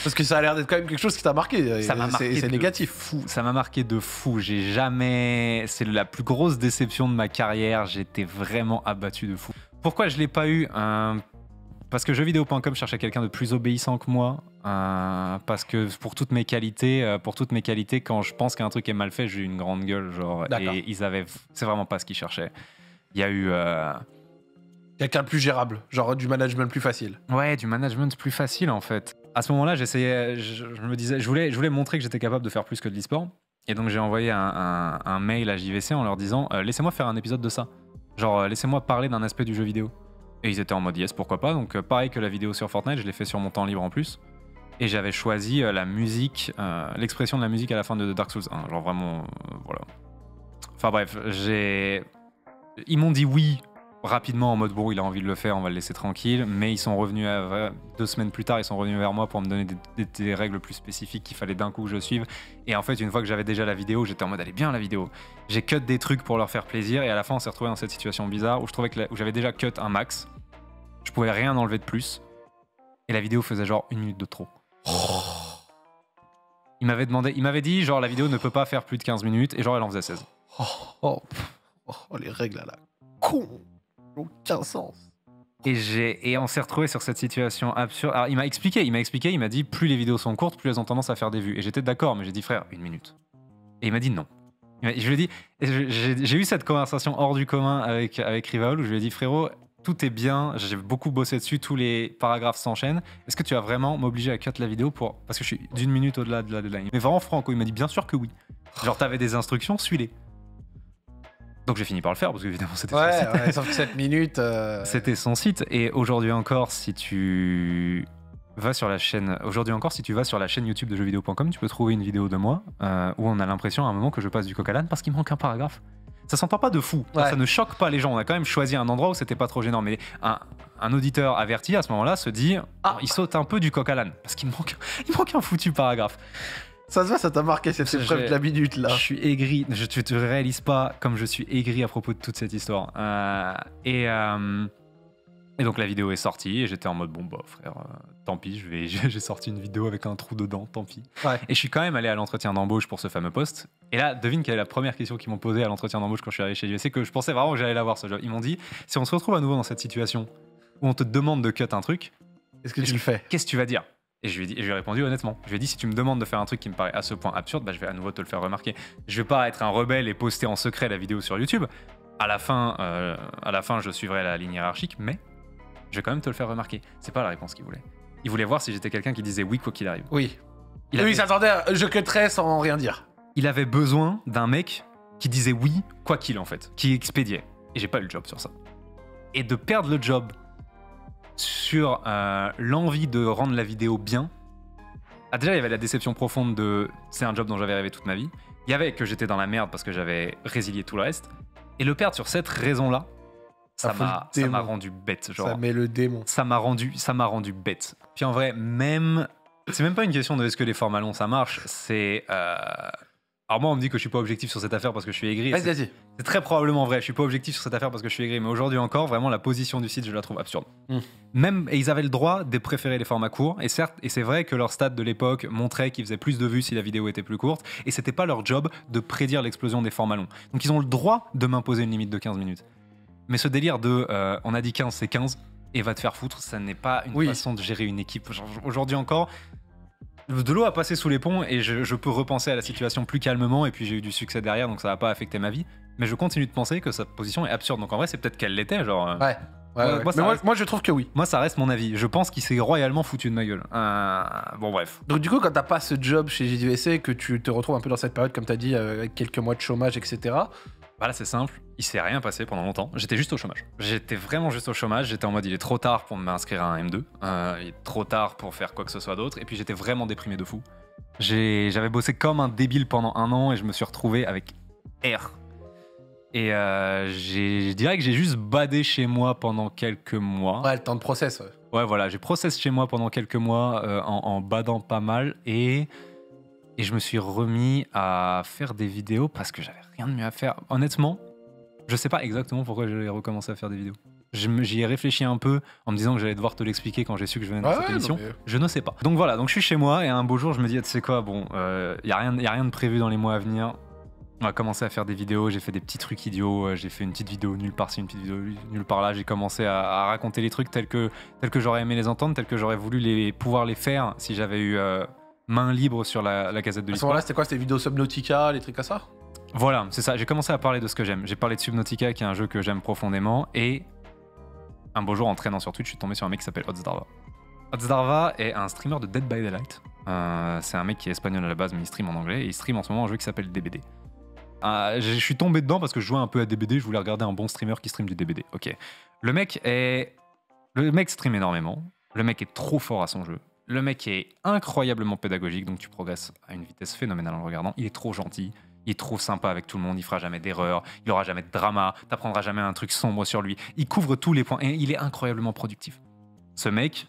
Parce que ça a l'air d'être quand même quelque chose qui t'a marqué. ça m'a marqué C'est de négatif. fou. Ça m'a marqué de fou. C'est la plus grosse déception de ma carrière. J'étais vraiment abattu de fou. Pourquoi je l'ai pas eu? Parce que jeuxvideo.com cherchait quelqu'un de plus obéissant que moi. Parce que pour toutes mes qualités, quand je pense qu'un truc est mal fait, j'ai une grande gueule, genre. D'accord. Et c'est vraiment pas ce qu'ils cherchaient. Il y a eu Quelqu'un de plus gérable, genre du management plus facile. du management plus facile en fait. À ce moment-là, j'essayais, je me disais, je voulais montrer que j'étais capable de faire plus que de l'e-sport. Et donc j'ai envoyé un mail à JVC en leur disant laissez-moi faire un épisode de ça. Genre laissez-moi parler d'un aspect du jeu vidéo. Et ils étaient en mode yes, pourquoi pas. Donc pareil que la vidéo sur Fortnite, je l'ai fait sur mon temps libre en plus. Et j'avais choisi la musique, l'expression de la musique à la fin de Dark Souls 1. Genre vraiment, voilà. Enfin bref, ils m'ont dit oui rapidement en mode bon, il a envie de le faire, on va le laisser tranquille. Mais ils sont revenus 2 semaines plus tard, ils sont revenus vers moi pour me donner des règles plus spécifiques qu'il fallait d'un coup que je suive. Et en fait, une fois que j'avais déjà la vidéo, j'étais en mode allez bien la vidéo. J'ai cut des trucs pour leur faire plaisir et à la fin, on s'est retrouvé dans cette situation bizarre où je trouvais où j'avais déjà cut un max. Je pouvais rien enlever de plus. Et la vidéo faisait genre 1 minute de trop. Il m'avait dit genre la vidéo ne peut pas faire plus de 15 minutes et genre elle en faisait 16. Les règles à la con. Aucun sens. Et on s'est retrouvé sur cette situation absurde. Alors il m'a expliqué, il m'a dit plus les vidéos sont courtes, plus elles ont tendance à faire des vues. Et j'étais d'accord, mais j'ai dit frère, 1 minute. Et il m'a dit non. Je lui ai dit, j'ai eu cette conversation hors du commun avec Rivaol où je lui ai dit frérot, tout est bien, j'ai beaucoup bossé dessus, tous les paragraphes s'enchaînent. Est-ce que tu vas vraiment m'obliger à cut la vidéo parce que je suis d'1 minute au-delà de la deadline? Mais vraiment franco, il m'a dit bien sûr que oui. Genre t'avais des instructions, suis-les. Donc j'ai fini par le faire parce qu'évidemment c'était son site. Ouais, sauf que 7 minutes. C'était son site. Et aujourd'hui encore, si tu vas sur la chaîne YouTube de jeuxvideo.com, tu peux trouver une vidéo de moi où on a l'impression à un moment que je passe du coq à l'âne parce qu'il manque un paragraphe. Ça s'entend pas de fou. Ouais. Ça ne choque pas les gens. On a quand même choisi un endroit où c'était pas trop gênant. Mais un auditeur averti à ce moment-là se dit il saute un peu du coq à l'âne parce qu'il manque un foutu paragraphe. Ça se voit, ça t'a marqué cette épreuve de la minute là. Je suis aigri, tu te réalises pas comme je suis aigri à propos de toute cette histoire. Et donc la vidéo est sortie et j'étais en mode bon bah frère, tant pis, j'ai sorti une vidéo avec un trou dedans, tant pis. Ouais. Et je suis quand même allé à l'entretien d'embauche pour ce fameux poste. Et là, devine quelle est la première question qu'ils m'ont posée à l'entretien d'embauche quand je suis arrivé chez JVC, c'est que je pensais vraiment que j'allais l'avoir ce job. Ils m'ont dit si on se retrouve à nouveau dans cette situation où on te demande de cut un truc, Est-ce que tu le fais? Qu'est-ce que tu vas dire? Et je lui ai répondu honnêtement. Je lui ai dit, si tu me demandes de faire un truc qui me paraît à ce point absurde, bah, je vais à nouveau te le faire remarquer. Je vais pas être un rebelle et poster en secret la vidéo sur YouTube. À la fin, je suivrai la ligne hiérarchique, mais je vais quand même te le faire remarquer. C'est pas la réponse qu'il voulait. Il voulait voir si j'étais quelqu'un qui disait oui quoi qu'il arrive. Oui. Il s'attendait à je cutterais sans rien dire. Il avait besoin d'un mec qui disait oui quoi qu'il en fait, qui expédiait. Et j'ai pas eu le job sur ça. Et de perdre le job sur l'envie de rendre la vidéo bien. Ah, déjà, il y avait la déception profonde de c'est un job dont j'avais rêvé toute ma vie. Il y avait que j'étais dans la merde parce que j'avais résilié tout le reste. Et le perdre sur cette raison-là, ça m'a rendu bête. Genre, ça met le démon. Ça m'a rendu bête. Puis en vrai, c'est même pas une question de est-ce que les formats longs ça marche. C'est. Alors moi, on me dit que je suis pas objectif sur cette affaire parce que je suis aigri. Vas-y. C'est très probablement vrai. Je suis pas objectif sur cette affaire parce que je suis aigri. Mais aujourd'hui encore, vraiment, la position du site, je la trouve absurde. Et ils avaient le droit de préférer les formats courts. Et certes, et c'est vrai que leur stats de l'époque montrait qu'ils faisaient plus de vues si la vidéo était plus courte. Et c'était pas leur job de prédire l'explosion des formats longs. Donc ils ont le droit de m'imposer une limite de 15 minutes. Mais ce délire de on a dit 15, c'est 15 et va te faire foutre, ça n'est pas une façon de gérer une équipe. Genre, aujourd'hui encore, de l'eau a passé sous les ponts et je peux repenser à la situation plus calmement et puis j'ai eu du succès derrière donc ça va pas affecter ma vie. Mais je continue de penser que sa position est absurde. Donc en vrai, c'est peut-être qu'elle l'était. Genre, ouais. Moi, je trouve que oui. Moi, ça reste mon avis. Je pense qu'il s'est royalement foutu de ma gueule. Bon, bref. Donc, du coup, quand t'as pas ce job chez JDVC, que tu te retrouves un peu dans cette période, comme t'as dit, avec quelques mois de chômage, etc. Bah là, c'est simple. Il s'est rien passé pendant longtemps. J'étais juste au chômage. J'étais vraiment juste au chômage. J'étais en mode, il est trop tard pour m'inscrire à un M2. Il est trop tard pour faire quoi que ce soit d'autre. Et puis, j'étais vraiment déprimé de fou. J'avais bossé comme un débile pendant 1 an et je me suis retrouvé avec R. Et je dirais que j'ai juste badé chez moi pendant quelques mois. Ouais, le temps de process. Ouais, voilà, j'ai process chez moi pendant quelques mois en badant pas mal et je me suis remis à faire des vidéos parce que j'avais rien de mieux à faire. Honnêtement, je sais pas exactement pourquoi j'ai recommencé à faire des vidéos. J'y ai réfléchi un peu en me disant que j'allais devoir te l'expliquer quand j'ai su que je venais dans cette émission. Je ne sais pas. Donc voilà, donc je suis chez moi et un beau jour je me dis, tu sais quoi, bon, y a rien de prévu dans les mois à venir. On a commencé à faire des vidéos, j'ai fait des petits trucs idiots, j'ai fait une petite vidéo nulle part-ci, une petite vidéo nulle part là, j'ai commencé à raconter les trucs tels que j'aurais aimé les entendre, tels que j'aurais voulu pouvoir les faire si j'avais eu main libre sur la Gazette de l'Histoire. À ce moment-là, c'était quoi? C'était vidéos Subnautica, les trucs comme ça? Voilà, c'est ça, j'ai commencé à parler de ce que j'aime. J'ai parlé de Subnautica, qui est un jeu que j'aime profondément, et un beau jour, en traînant sur Twitch, je suis tombé sur un mec qui s'appelle Otsdarva. Otsdarva est un streamer de Dead by Daylight. C'est un mec qui est espagnol à la base, mais il stream en anglais, et il stream en ce moment un jeu qui s'appelle DBD. Je suis tombé dedans parce que je jouais un peu à DBD, je voulais regarder un bon streamer qui stream du DBD. Ok. Le mec stream énormément. Le mec est trop fort à son jeu. Le mec est incroyablement pédagogique, donc tu progresses à une vitesse phénoménale en le regardant. Il est trop gentil, il est trop sympa avec tout le monde, il fera jamais d'erreur, il aura jamais de drama, t'apprendras jamais un truc sombre sur lui. Il couvre tous les points et il est incroyablement productif. Ce mec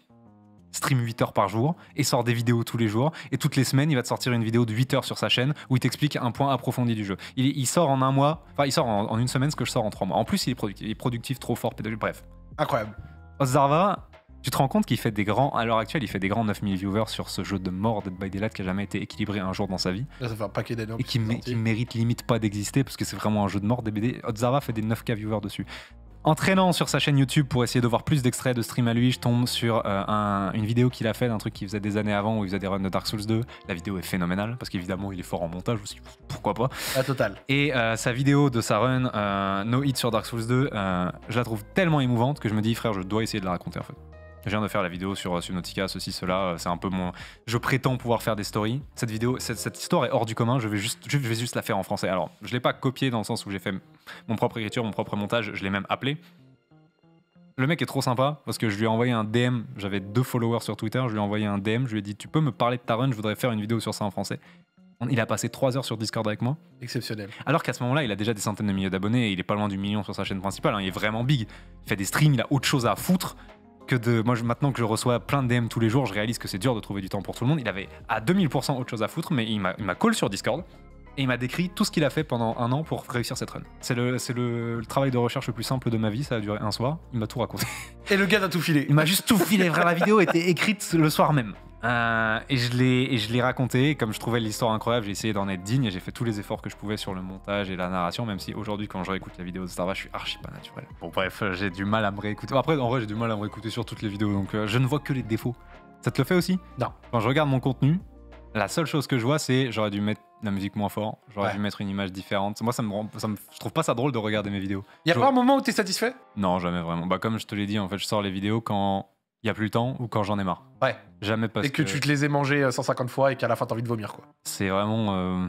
stream 8 heures par jour et sort des vidéos tous les jours. Et toutes les semaines, il va te sortir une vidéo de 8 heures sur sa chaîne où il t'explique un point approfondi du jeu. Il sort en 1 mois, enfin il sort en 1 semaine ce que je sors en 3 mois. En plus, il est productif, trop fort, pédagogique, bref. Incroyable. Otsdarva, tu te rends compte qu'il fait à l'heure actuelle, il fait des grands 9000 viewers sur ce jeu de mort Dead by Daylight qui a jamais été équilibré un jour dans sa vie. Là, ça fait un paquet d'années. Et qui mérite limite pas d'exister parce que c'est vraiment un jeu de mort. DBD. Otsdarva fait des 9K viewers dessus. En traînant sur sa chaîne YouTube pour essayer de voir plus d'extraits de stream à lui, je tombe sur une vidéo qu'il a fait d'un truc qu'il faisait des années avant où il faisait des runs de Dark Souls 2. La vidéo est phénoménale parce qu'évidemment il est fort en montage aussi, pourquoi pas. La totale. Et sa vidéo de sa run No Hit sur Dark Souls 2, je la trouve tellement émouvante que je me dis frère, je dois essayer de la raconter en fait. Je viens de faire la vidéo sur Subnautica, ceci, cela, c'est un peu mon... Je prétends pouvoir faire des stories. Cette vidéo, cette histoire est hors du commun, je vais juste la faire en français. Alors, je l'ai pas copiée dans le sens où j'ai fait mon propre écriture, mon propre montage, je l'ai même appelé. Le mec est trop sympa parce que je lui ai envoyé un DM, j'avais 2 followers sur Twitter, je lui ai envoyé un DM, je lui ai dit tu peux me parler de ta run, je voudrais faire une vidéo sur ça en français. Il a passé 3 heures sur Discord avec moi. Exceptionnel. Alors qu'à ce moment-là, il a déjà des centaines de milliers d'abonnés et il est pas loin du million sur sa chaîne principale, hein, il est vraiment big. Il fait des streams, il a autre chose à foutre que de... Moi, maintenant que je reçois plein de DM tous les jours, je réalise que c'est dur de trouver du temps pour tout le monde. Il avait à 2000% autre chose à foutre, mais il m'a call sur Discord et il m'a décrit tout ce qu'il a fait pendant 1 an pour réussir cette run. C'est le travail de recherche le plus simple de ma vie, ça a duré un soir, il m'a tout raconté. Et le gars t'a tout filé. Il m'a juste tout filé, frère, la vidéo était écrite le soir même. Et je l'ai raconté. Et comme je trouvais l'histoire incroyable, j'ai essayé d'en être digne et j'ai fait tous les efforts que je pouvais sur le montage et la narration, même si aujourd'hui, quand je réécoute la vidéo de Starva, je suis archi pas naturel. Bon, bref, j'ai du mal à me réécouter. Après, en vrai, j'ai du mal à me réécouter sur toutes les vidéos, donc je ne vois que les défauts. Ça te le fait aussi? Non. Quand je regarde mon contenu, la seule chose que je vois, c'est j'aurais dû mettre la musique moins fort, j'aurais dû mettre une image différente. Moi, je trouve pas ça drôle de regarder mes vidéos. Y a pas un moment où t'es satisfait? Non, jamais vraiment. Bah, comme je te l'ai dit, en fait, je sors les vidéos quand il y a plus le temps ou quand j'en ai marre. Ouais. Jamais parce Et que tu te les aies mangés 150 fois et qu'à la fin t'as envie de vomir, quoi. C'est vraiment.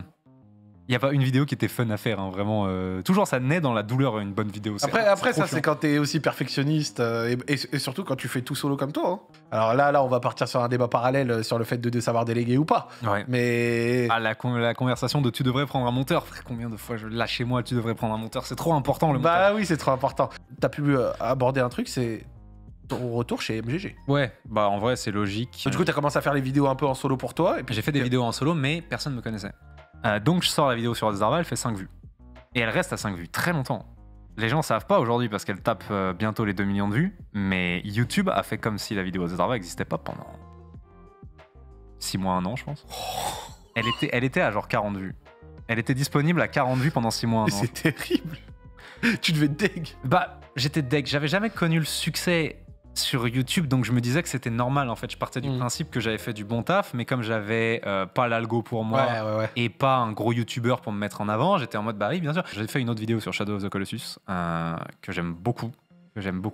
Il n'y a pas une vidéo qui était fun à faire, hein, vraiment. Toujours, ça naît dans la douleur, une bonne vidéo. Après ça, c'est quand t'es aussi perfectionniste et surtout quand tu fais tout solo comme toi. Hein. Alors là, on va partir sur un débat parallèle sur le fait de savoir déléguer ou pas. Ouais. Mais. Ah, la conversation de tu devrais prendre un monteur. Frère, combien de fois je lâche chez moi, tu devrais prendre un monteur. C'est trop important le monteur. Bah oui, c'est trop important. T'as pu aborder un truc, c'est ton retour chez MGG. Ouais, bah en vrai, c'est logique. Du coup, t'as commencé à faire les vidéos un peu en solo pour toi. Et puis J'ai fait des vidéos en solo, mais personne ne me connaissait. Donc je sors la vidéo sur Zarva, elle fait 5 vues. Et elle reste à 5 vues très longtemps. Les gens savent pas aujourd'hui parce qu'elle tape bientôt les 2 millions de vues, mais YouTube a fait comme si la vidéo de Zarva n'existait pas pendant 6 mois, 1 an, je pense. Elle était à genre 40 vues. Elle était disponible à 40 vues pendant 6 mois, 1 an. C'est terrible. Tu devais être deg. Bah, j'étais deg. J'avais jamais connu le succès sur YouTube, donc je me disais que c'était normal. En fait, je partais du principe que j'avais fait du bon taf, mais comme j'avais pas l'algo pour moi et pas un gros YouTuber pour me mettre en avant, j'étais en mode bah oui, bien sûr. J'ai fait une autre vidéo sur Shadow of the Colossus que j'aime beaucoup.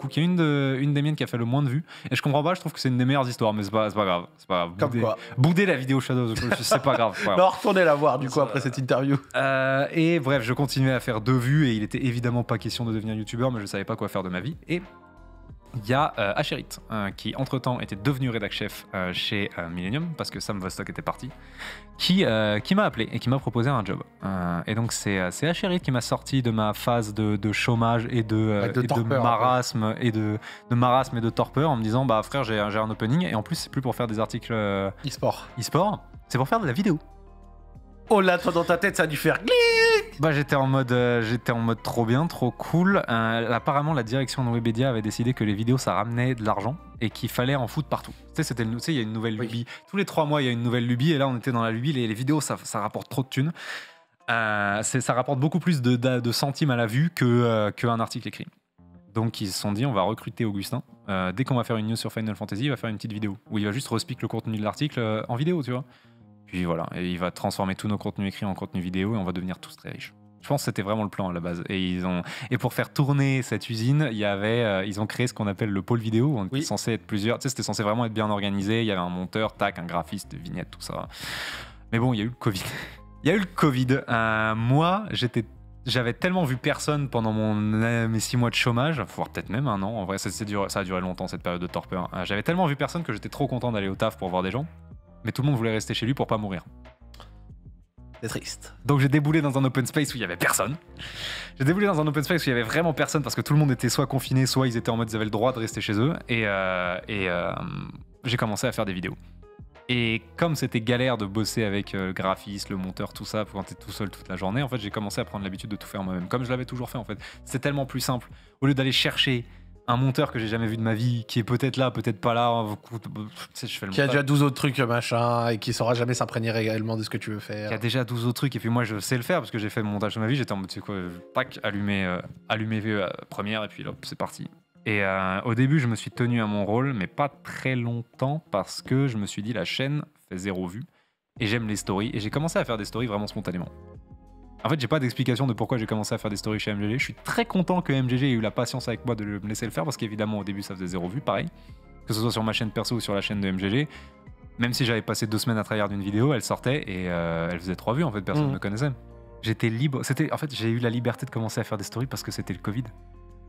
Qui est une des miennes qui a fait le moins de vues. Et je comprends pas, je trouve que c'est une des meilleures histoires, mais c'est pas grave. C'est pas grave. Comme quoi. Bouder la vidéo Shadow of the Colossus, c'est pas grave. Non, retournez la voir du coup après cette interview. Et bref, je continuais à faire 2 vues et il était évidemment pas question de devenir YouTuber, mais je savais pas quoi faire de ma vie. Et il y a Asherit qui entre-temps était devenu rédac chef chez Millennium parce que Sam Vostok était parti, qui m'a appelé et qui m'a proposé un job. Et donc c'est Asherit qui m'a sorti de ma phase de chômage et de marasme et de torpeur en me disant bah frère j'ai un opening et en plus c'est plus pour faire des articles e-sport, c'est pour faire de la vidéo. Oh là, toi dans ta tête ça a dû faire clic. Bah j'étais en mode trop bien, trop cool. Apparemment la direction de Webedia avait décidé que les vidéos ça ramenait de l'argent et qu'il fallait en foutre partout. Tu sais il y a une nouvelle lubie. Tous les 3 mois il y a une nouvelle lubie et là on était dans la lubie. Les vidéos ça rapporte trop de thunes. Ça rapporte beaucoup plus de centimes à la vue qu'un article écrit. Donc ils se sont dit on va recruter Augustin. Dès qu'on va faire une news sur Final Fantasy, il va faire une petite vidéo où il va juste respiquer le contenu de l'article en vidéo, tu vois. Puis voilà, et il va transformer tous nos contenus écrits en contenu vidéo et on va devenir tous très riches. Je pense que c'était vraiment le plan à la base. Et pour faire tourner cette usine, ils ont créé ce qu'on appelle le pôle vidéo. On était censé être plusieurs. Tu sais, c'était censé vraiment être bien organisé. Il y avait un monteur, un graphiste, vignettes, tout ça. Mais bon, il y a eu le Covid. Moi, j'avais tellement vu personne pendant mes 6 mois de chômage, voire peut-être même 1 an. En vrai, ça a duré longtemps cette période de torpeur. J'avais tellement vu personne que j'étais trop content d'aller au taf pour voir des gens. Mais tout le monde voulait rester chez lui pour pas mourir. C'est triste. Donc j'ai déboulé dans un open space où il y avait personne. J'ai déboulé dans un open space où il y avait vraiment personne parce que tout le monde était soit confiné, soit ils étaient en mode ils avaient le droit de rester chez eux. Et j'ai commencé à faire des vidéos. Et comme c'était galère de bosser avec le graphiste, le monteur, tout ça, quand t'es tout seul toute la journée, en fait j'ai commencé à prendre l'habitude de tout faire moi-même. Comme je l'avais toujours fait en fait. C'est tellement plus simple. Au lieu d'aller chercher un monteur que j'ai jamais vu de ma vie, qui est peut-être là, peut-être pas là, je fais le qui a déjà 12 autres trucs machin, et qui saura jamais s'imprégner réellement de ce que tu veux faire. Qui a déjà 12 autres trucs, et puis moi je sais le faire, parce que j'ai fait le montage de ma vie, j'étais en mode, tu sais quoi, tac, allumer première, et puis hop, c'est parti. Et au début, je me suis tenu à mon rôle, mais pas très longtemps, parce que je me suis dit, la chaîne fait 0 vues, et j'aime les stories, et j'ai commencé à faire des stories vraiment spontanément. En fait, j'ai pas d'explication de pourquoi j'ai commencé à faire des stories chez MGG. Je suis très content que MGG ait eu la patience avec moi de me laisser le faire parce qu'évidemment, au début, ça faisait 0 vues, pareil. Que ce soit sur ma chaîne perso ou sur la chaîne de MGG. Même si j'avais passé 2 semaines à travailler d'une vidéo, elle sortait et elle faisait 3 vues. En fait, personne ne me connaissait. J'étais libre. En fait, j'ai eu la liberté de commencer à faire des stories parce que c'était le Covid.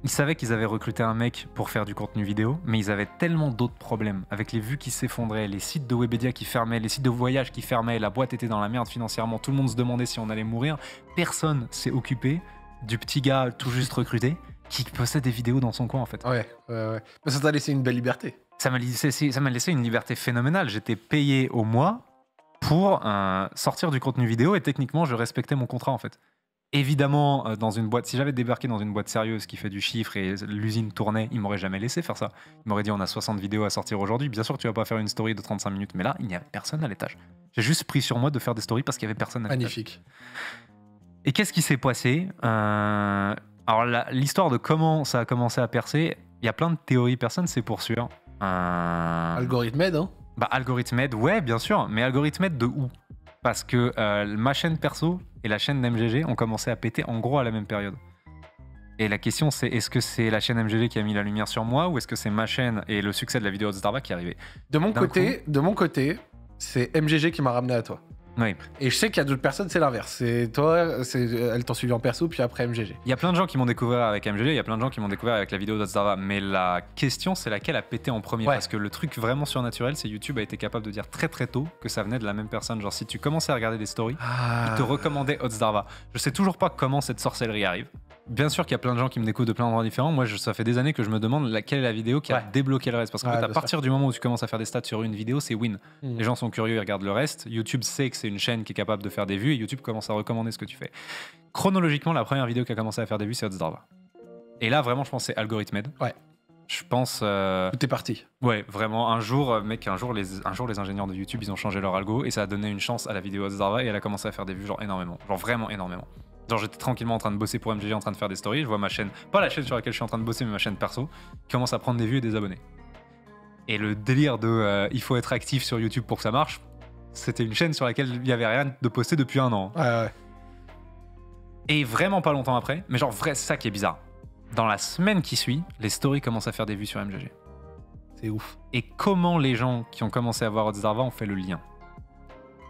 Ils savaient qu'ils avaient recruté un mec pour faire du contenu vidéo, mais ils avaient tellement d'autres problèmes, avec les vues qui s'effondraient, les sites de Webedia qui fermaient, les sites de voyage qui fermaient, la boîte était dans la merde financièrement, tout le monde se demandait si on allait mourir. Personne s'est occupé du petit gars tout juste recruté qui postait des vidéos dans son coin en fait. Ouais. Mais ça t'a laissé une belle liberté. Ça m'a laissé une liberté phénoménale. J'étais payé au mois pour sortir du contenu vidéo et techniquement je respectais mon contrat en fait. Évidemment, dans une boîte, si j'avais débarqué dans une boîte sérieuse qui fait du chiffre et l'usine tournait, ils m'auraient jamais laissé faire ça. Ils m'auraient dit on a 60 vidéos à sortir aujourd'hui, bien sûr que tu vas pas faire une story de 35 minutes, mais là, il n'y avait personne à l'étage. J'ai juste pris sur moi de faire des stories parce qu'il y avait personne à l'étage. Magnifique. Et qu'est-ce qui s'est passé Alors l'histoire de comment ça a commencé à percer, il y a plein de théories, personne ne sait pour sûr. Algorithmed, hein. Algorithmed, ouais, bien sûr, mais Algorithmed de où? Parce que ma chaîne perso et la chaîne d'MGG ont commencé à péter en gros à la même période. Et la question c'est, est-ce que c'est la chaîne MGG qui a mis la lumière sur moi ou est-ce que c'est ma chaîne et le succès de la vidéo de Starbucks qui est arrivé? De mon côté, c'est MGG qui m'a ramené à toi. Oui. Et je sais qu'il y a d'autres personnes, c'est l'inverse. C'est toi, elles t'ont suivi en perso, puis après MGG. Il y a plein de gens qui m'ont découvert avec MGG, il y a plein de gens qui m'ont découvert avec la vidéo d'Odzdarva. Mais la question, c'est laquelle a pété en premier. Ouais. Parce que le truc vraiment surnaturel, c'est YouTube a été capable de dire très très tôt que ça venait de la même personne. Genre, si tu commençais à regarder des stories, il te recommandait Odzdarva. Je sais toujours pas comment cette sorcellerie arrive. Bien sûr qu'il y a plein de gens qui me découvrent de plein d'endroits différents. Moi, ça fait des années que je me demande quelle est la vidéo qui a débloqué le reste. Parce qu'en fait, à partir du moment où tu commences à faire des stats sur une vidéo, c'est win. Les gens sont curieux, ils regardent le reste. YouTube sait que c'est une chaîne qui est capable de faire des vues et YouTube commence à recommander ce que tu fais. Chronologiquement, la première vidéo qui a commencé à faire des vues, c'est Odzdarva. Et là, vraiment, je pense que c'est Algorithmed. Ouais. Je pense. Tout est parti. Ouais, vraiment. Un jour, les ingénieurs de YouTube, ils ont changé leur algo et ça a donné une chance à la vidéo Odzdarva et elle a commencé à faire des vues, genre énormément. Genre vraiment énormément. Genre j'étais tranquillement en train de bosser pour MGG, en train de faire des stories, je vois ma chaîne, pas la chaîne sur laquelle je suis en train de bosser, mais ma chaîne perso, qui commence à prendre des vues et des abonnés. Et le délire de il faut être actif sur YouTube pour que ça marche, c'était une chaîne sur laquelle il n'y avait rien de posté depuis 1 an. Ouais. Et vraiment pas longtemps après, mais genre vrai, c'est ça qui est bizarre. Dans la semaine qui suit, les stories commencent à faire des vues sur MGG. C'est ouf. Et comment les gens qui ont commencé à voir Odzdarva ont fait le lien?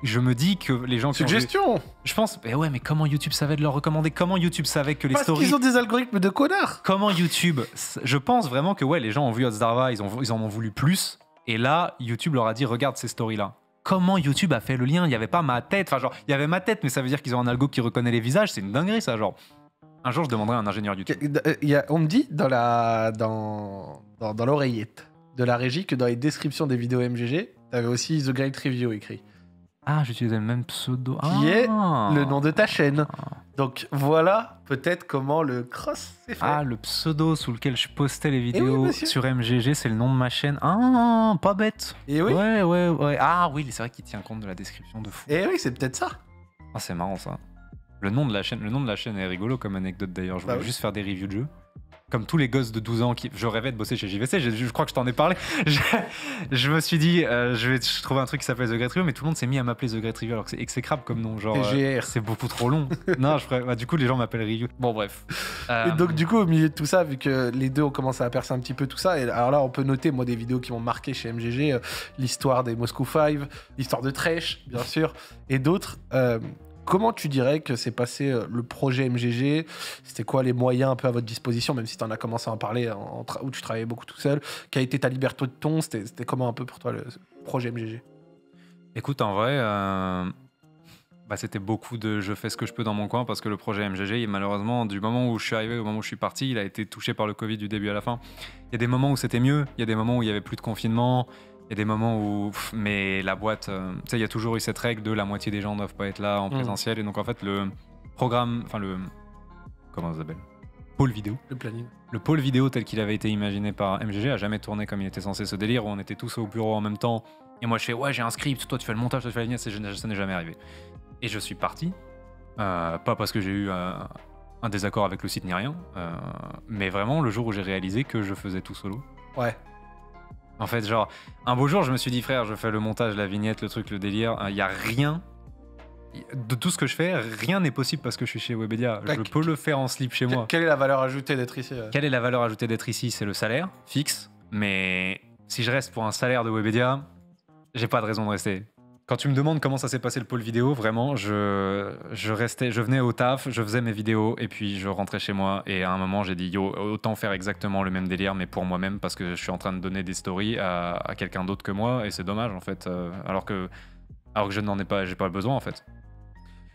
Je me dis que les gens qui Suggestion. Je pense, mais comment YouTube savait de leur recommander? Comment YouTube savait que les Parce stories... qu'ils ont des algorithmes de connards. Comment YouTube... Je pense vraiment que les gens ont vu Odzdarva, ils en ont voulu plus. Et là, YouTube leur a dit, regarde ces stories-là. Comment YouTube a fait le lien? Il n'y avait pas ma tête. Enfin, genre, il y avait ma tête, mais ça veut dire qu'ils ont un algo qui reconnaît les visages. C'est une dinguerie, ça, genre. Un jour, je demanderai à un ingénieur YouTube. On me dit dans l'oreillette de la régie que dans les descriptions des vidéos MGG, t'avais aussi The Great Review écrit. Ah, j'utilisais le même pseudo. Qui est le nom de ta chaîne. Donc voilà peut-être comment le cross s'est fait. Ah, le pseudo sous lequel je postais les vidéos oui, sur MGG, c'est le nom de ma chaîne. Ah, pas bête. Et oui. Ouais. Ah oui, c'est vrai qu'il tient compte de la description de fou. Et oui, c'est peut-être ça. Ah, c'est marrant ça. Le nom de la chaîne est rigolo comme anecdote d'ailleurs. Je voulais juste faire des reviews de jeux. Comme tous les gosses de 12 ans qui... Je rêvais de bosser chez JVC, je crois que je t'en ai parlé. Je me suis dit, je vais trouver un truc qui s'appelle The Great Review, mais tout le monde s'est mis à m'appeler The Great Review alors que c'est exécrable comme nom. Genre, c'est beaucoup trop long. Non, du coup, les gens m'appellent Review. Bon, bref. Et donc, du coup, au milieu de tout ça, vu que les deux ont commencé à percer un petit peu tout ça, et alors là, on peut noter, moi, des vidéos qui m'ont marqué chez MGG, l'histoire des Moscow 5, l'histoire de Tresh, bien sûr, et d'autres. Comment tu dirais que s'est passé le projet MGG? C'était quoi les moyens un peu à votre disposition, même si tu en as commencé à en parler, où tu travaillais beaucoup tout seul? Quelle a été ta liberté de ton? C'était comment un peu pour toi le projet MGG? Écoute, en vrai, c'était beaucoup de je fais ce que je peux dans mon coin parce que le projet MGG, malheureusement, du moment où je suis arrivé au moment où je suis parti, il a été touché par le Covid du début à la fin. Il y a des moments où c'était mieux, il y a des moments où il n'y avait plus de confinement. Il y a des moments où... Mais la boîte... tu sais, il y a toujours eu cette règle de la moitié des gens ne doivent pas être là en présentiel. Et donc, en fait, le programme... Enfin, le... Comment ça s'appelle? Pôle vidéo. Le planning. Le pôle vidéo tel qu'il avait été imaginé par MGG a jamais tourné comme il était censé. Ce délire où on était tous au bureau en même temps. Et moi, je fais, j'ai un script. Toi, tu fais le montage, toi, tu fais la vignette. Ça n'est jamais arrivé. Et je suis parti. Pas parce que j'ai eu un désaccord avec le site ni rien. Mais vraiment, le jour où j'ai réalisé que je faisais tout solo. Ouais. En fait, genre, un beau jour, je me suis dit, frère, je fais le montage, la vignette, le truc, le délire. Il n'y a rien. De tout ce que je fais, rien n'est possible parce que je suis chez Webedia. Je peux le faire en slip chez moi. Quelle est la valeur ajoutée d'être ici? Quelle est la valeur ajoutée d'être ici? C'est le salaire fixe. Mais si je reste pour un salaire de Webedia, j'ai pas de raison de rester. Quand tu me demandes comment ça s'est passé le pôle vidéo, vraiment, je venais au taf, je faisais mes vidéos et puis je rentrais chez moi. Et à un moment, j'ai dit, autant faire exactement le même délire, mais pour moi-même, parce que je suis en train de donner des stories à quelqu'un d'autre que moi. Et c'est dommage, en fait, alors que je n'en ai pas, j'ai pas besoin, en fait.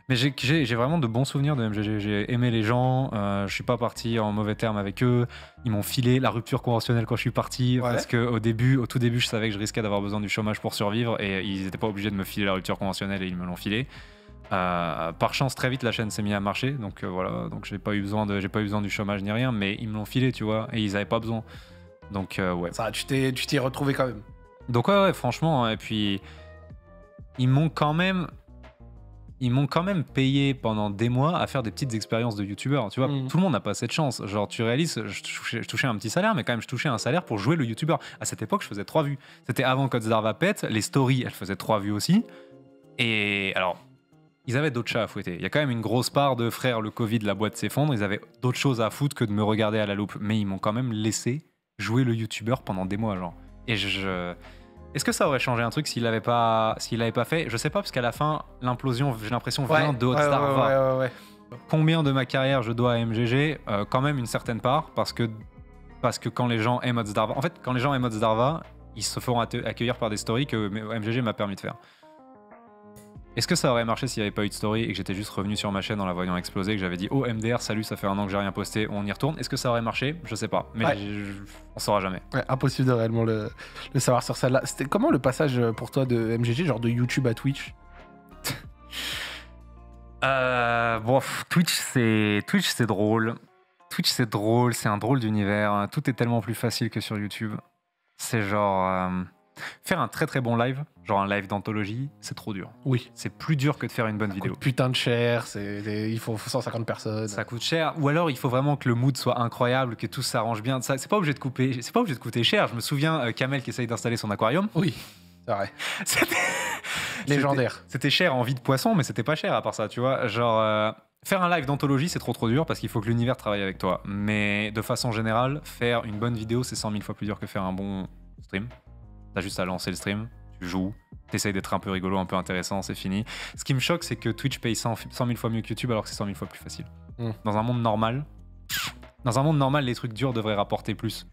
Mais j'ai vraiment de bons souvenirs de MGG. J'ai aimé les gens, je suis pas parti en mauvais termes avec eux. Ils m'ont filé la rupture conventionnelle quand je suis parti, parce qu'au tout début, je savais que je risquais d'avoir besoin du chômage pour survivre et ils n'étaient pas obligés de me filer la rupture conventionnelle et ils me l'ont filé. Par chance, très vite, la chaîne s'est mise à marcher. Donc voilà, donc j'ai pas eu besoin du chômage ni rien, mais ils me l'ont filé, tu vois, et ils avaient pas besoin. Donc ouais. Ça, tu t'y es retrouvé quand même. Donc ouais, franchement, et puis ils m'ont quand même payé pendant des mois à faire des petites expériences de youtubeur. Tu vois, tout le monde n'a pas cette chance. Genre, tu réalises, je touchais un petit salaire, mais quand même, je touchais un salaire pour jouer le youtubeur. À cette époque, je faisais 3 vues. C'était avant Code Zdarva pète. Les stories, elles faisaient 3 vues aussi. Et alors, ils avaient d'autres chats à fouetter. Il y a quand même une grosse part de frère, le Covid, la boîte s'effondre. Ils avaient d'autres choses à foutre que de me regarder à la loupe. Mais ils m'ont quand même laissé jouer le youtubeur pendant des mois, genre. Et est-ce que ça aurait changé un truc s'il l'avait pas fait? Je sais pas, parce qu'à la fin, l'implosion, j'ai l'impression, vient de Hot Zdarva. Ouais. Combien de ma carrière je dois à MGG? Quand même une certaine part, parce que quand les gens aiment Hot Zdarva, en fait, quand les gens aiment Hot Zdarva, ils se feront accueillir par des stories que MGG m'a permis de faire. Est-ce que ça aurait marché s'il n'y avait pas eu de story et que j'étais juste revenu sur ma chaîne en la voyant exploser, que j'avais dit oh MDR, salut, ça fait 1 an que j'ai rien posté, on y retourne? Est-ce que ça aurait marché? Je sais pas, mais on saura jamais. Ouais, impossible de réellement le savoir sur celle-là. C'était comment le passage pour toi de MGG, genre de YouTube à Twitch? Bon, Twitch c'est drôle. C'est un drôle d'univers. Tout est tellement plus facile que sur YouTube. C'est genre faire un très très bon live, genre un live d'anthologie, c'est trop dur. Oui. C'est plus dur que de faire une bonne Ça vidéo. coûte putain de cher, il faut 150 personnes. Ça coûte cher, ou alors il faut vraiment que le mood soit incroyable, que tout s'arrange bien. C'est pas obligé de coûter cher. Je me souviens Kamel qui essaye d'installer son aquarium. Oui, c'est vrai. C'était légendaire. C'était cher en vie de poisson, mais c'était pas cher à part ça, tu vois. Genre faire un live d'anthologie, c'est trop dur parce qu'il faut que l'univers travaille avec toi. Mais de façon générale, faire une bonne vidéo, c'est 100 000 fois plus dur que faire un bon stream. T'as juste à lancer le stream, tu joues, t'essayes d'être un peu rigolo, un peu intéressant, c'est fini. Ce qui me choque, c'est que Twitch paye 100 000 fois mieux que YouTube alors que c'est 100 000 fois plus facile. Dans un monde normal, les trucs durs devraient rapporter plus.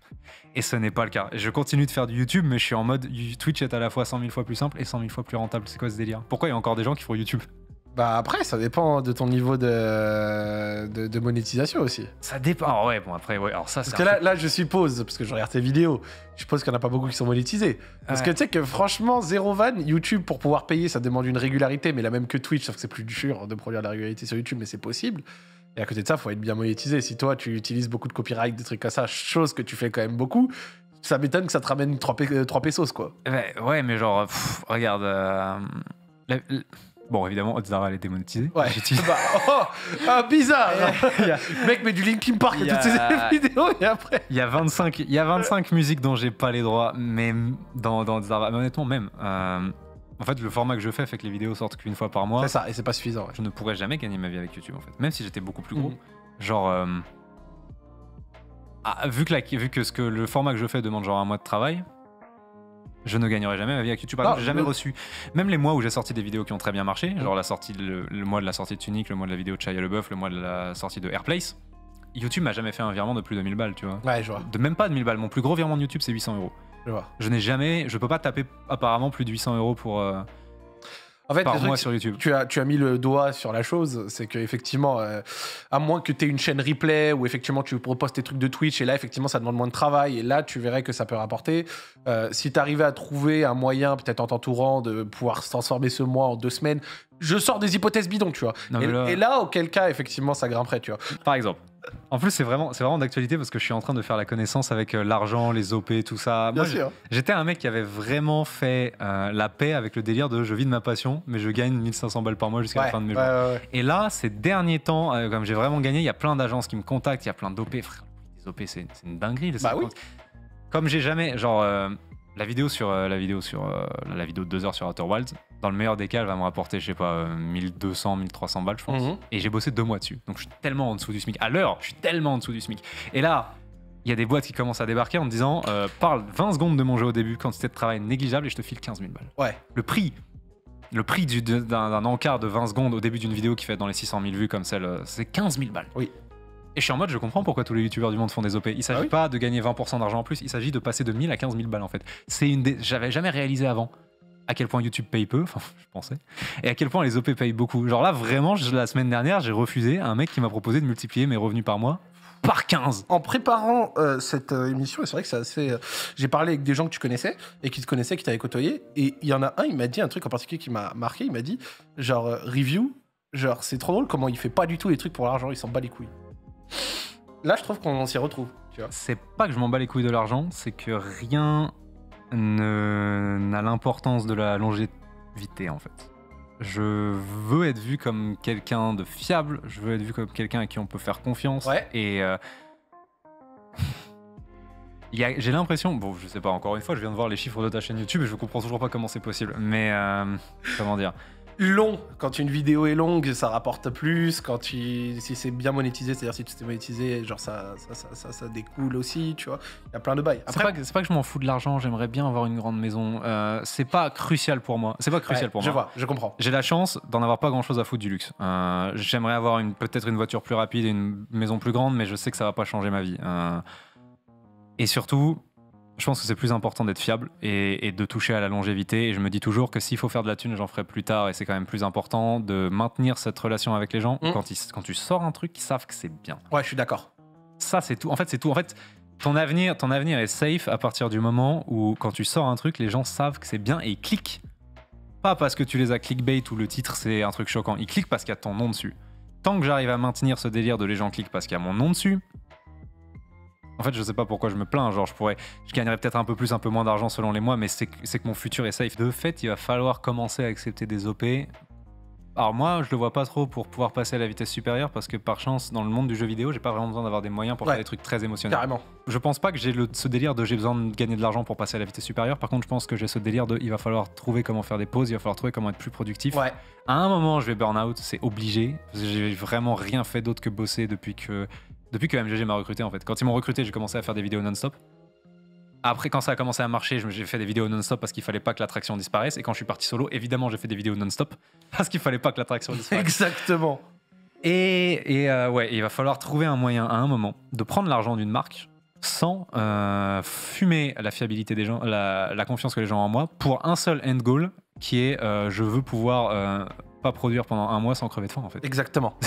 Et ce n'est pas le cas. Je continue de faire du YouTube, mais je suis en mode Twitch est à la fois 100 000 fois plus simple et 100 000 fois plus rentable. C'est quoi ce délire? Pourquoi il y a encore des gens qui font YouTube? Bah après, ça dépend de ton niveau de monétisation aussi. Ça dépend. Alors ouais, bon après, ouais. Alors ça, parce que là, je suppose, parce que je regarde tes vidéos, je suppose qu'il n'y en a pas beaucoup qui sont monétisés. Parce que tu sais que franchement, zéro van, YouTube, pour pouvoir payer, ça demande une régularité, mais la même que Twitch, sauf que c'est plus dur de produire de la régularité sur YouTube, mais c'est possible. Et à côté de ça, il faut être bien monétisé. Si toi, tu utilises beaucoup de copyright, des trucs comme ça, chose que tu fais quand même beaucoup, ça m'étonne que ça te ramène 3 pesos, quoi. Ouais, mais genre, regarde... Bon, évidemment, Hot Zdarva, elle est démonétisée. Ouais. Bizarre. Le mec met du Linkin Park à toutes ses vidéos et après. Il y a 25 musiques dont j'ai pas les droits, même dans Hot Zdarva. Mais honnêtement, même. En fait, le format que je fais fait que les vidéos sortent qu'une fois par mois. C'est ça, et c'est pas suffisant. Ouais. Je ne pourrais jamais gagner ma vie avec YouTube, en fait. Même si j'étais beaucoup plus gros. Genre. Vu que le format que je fais demande genre 1 mois de travail. Je ne gagnerai jamais ma vie avec YouTube. Par exemple, j'ai jamais reçu. Même les mois où j'ai sorti des vidéos qui ont très bien marché, genre le mois de la sortie de Tunic, le mois de la vidéo de Chaya Leboeuf, le mois de la sortie de Airplace, YouTube m'a jamais fait un virement de plus de 1000 balles, tu vois. Ouais, je vois. Même pas de 1000 balles. Mon plus gros virement de YouTube, c'est 800 €. Je vois. Je peux pas taper apparemment plus de 800 € pour. En fait, par mois sur YouTube. Tu as mis le doigt sur la chose, c'est qu'effectivement, à moins que tu aies une chaîne replay où effectivement tu proposes tes trucs de Twitch et là effectivement ça demande moins de travail et là tu verrais que ça peut rapporter. Si tu arrivais à trouver un moyen, peut-être en t'entourant, de pouvoir se transformer ce mois en 2 semaines, je sors des hypothèses bidons, tu vois. Et là, auquel cas, effectivement, ça grimperait, tu vois. Par exemple. En plus, c'est vraiment d'actualité parce que je suis en train de faire la connaissance avec l'argent, les OP, tout ça. Bien sûr. J'étais un mec qui avait vraiment fait la paix avec le délire de je vis de ma passion, mais je gagne 1500 balles par mois jusqu'à la fin de mes jours. Ouais. Et là, ces derniers temps, comme j'ai vraiment gagné, il y a plein d'agences qui me contactent, il y a plein d'OP. Frère, les OP, c'est une dinguerie. Bah oui. Comme j'ai jamais, genre, la vidéo de 2 heures sur Outer Wilds, dans le meilleur des cas, elle va me rapporter, je sais pas, 1200, 1300 balles, je pense. Et j'ai bossé 2 mois dessus. Donc je suis tellement en dessous du SMIC. À l'heure, je suis tellement en dessous du SMIC. Et là, il y a des boîtes qui commencent à débarquer en me disant parle 20 secondes de mon jeu au début, quantité de travail négligeable, et je te file 15 000 balles. Ouais. Le prix d'un encart de 20 secondes au début d'une vidéo qui fait dans les 600 000 vues comme celle, c'est 15 000 balles. Oui. Et je suis en mode, je comprends pourquoi tous les youtubeurs du monde font des OP. Il s'agit pas de gagner 20% d'argent en plus, il s'agit de passer de 1000 à 15 000 balles en fait. J'avais jamais réalisé avant à quel point YouTube paye peu, enfin je pensais, et à quel point les OP payent beaucoup. Genre là vraiment, la semaine dernière, j'ai refusé un mec qui m'a proposé de multiplier mes revenus par mois par 15. En préparant cette émission, et c'est vrai que c'est assez... j'ai parlé avec des gens que tu connaissais, et qui te connaissaient, qui t'avaient côtoyé, et il y en a un, il m'a dit un truc en particulier qui m'a marqué, il m'a dit, genre, review, Genre, c'est trop drôle comment il fait pas du tout les trucs pour l'argent, il s'en bat les couilles. Là, je trouve qu'on s'y retrouve, tu vois. C'est pas que je m'en bats les couilles de l'argent, c'est que rien n'a l'importance de la longévité, en fait. Je veux être vu comme quelqu'un de fiable, je veux être vu comme quelqu'un à qui on peut faire confiance. Ouais. Et j'ai l'impression, bon, je sais pas, encore une fois, je viens de voir les chiffres de ta chaîne YouTube et je comprends toujours pas comment c'est possible. Mais comment dire, Long, quand une vidéo est longue, ça rapporte plus. Si c'est bien monétisé, c'est-à-dire si tout est monétisé, genre ça découle aussi, tu vois. Il y a plein de bails. Après, c'est pas que je m'en fous de l'argent, j'aimerais bien avoir une grande maison. C'est pas crucial pour moi. C'est pas crucial pour moi. Je vois, je comprends. J'ai la chance d'en avoir pas grand chose à foutre du luxe. J'aimerais avoir peut-être une voiture plus rapide et une maison plus grande, mais je sais que ça va pas changer ma vie. Et surtout, je pense que c'est plus important d'être fiable et de toucher à la longévité. Et je me dis toujours que s'il faut faire de la thune, j'en ferai plus tard. Et c'est quand même plus important de maintenir cette relation avec les gens. Quand tu sors un truc, ils savent que c'est bien. Ouais, je suis d'accord. Ça, c'est tout. En fait, c'est tout. En fait, ton avenir est safe à partir du moment où, quand tu sors un truc, les gens savent que c'est bien et ils cliquent. Pas parce que tu les as clickbait ou le titre, c'est un truc choquant. Ils cliquent parce qu'il y a ton nom dessus. Tant que j'arrive à maintenir ce délire de les gens cliquent parce qu'il y a mon nom dessus, en fait, je sais pas pourquoi je me plains. Genre, je gagnerais peut-être un peu plus, un peu moins d'argent selon les mois, mais c'est que mon futur est safe. De fait, il va falloir commencer à accepter des OP. Alors moi, je le vois pas trop pour pouvoir passer à la vitesse supérieure parce que par chance, dans le monde du jeu vidéo, j'ai pas vraiment besoin d'avoir des moyens pour faire des trucs très émotionnels. Carrément. Je pense pas que j'ai ce délire de j'ai besoin de gagner de l'argent pour passer à la vitesse supérieure. Par contre, je pense que j'ai ce délire de il va falloir trouver comment faire des pauses, il va falloir trouver comment être plus productif. Ouais. À un moment, je vais burn out, c'est obligé. Parce que j'ai vraiment rien fait d'autre que bosser depuis que MGG m'a recruté en fait. Quand ils m'ont recruté, j'ai commencé à faire des vidéos non-stop. Après, quand ça a commencé à marcher, j'ai fait des vidéos non-stop parce qu'il fallait pas que l'attraction disparaisse. Et quand je suis parti solo, évidemment, j'ai fait des vidéos non-stop parce qu'il fallait pas que l'attraction disparaisse. Exactement. Et il va falloir trouver un moyen à un moment de prendre l'argent d'une marque sans fumer la fiabilité des gens, la confiance que les gens ont en moi, pour un seul end goal qui est je veux pouvoir pas produire pendant un mois sans crever de faim en fait. Exactement.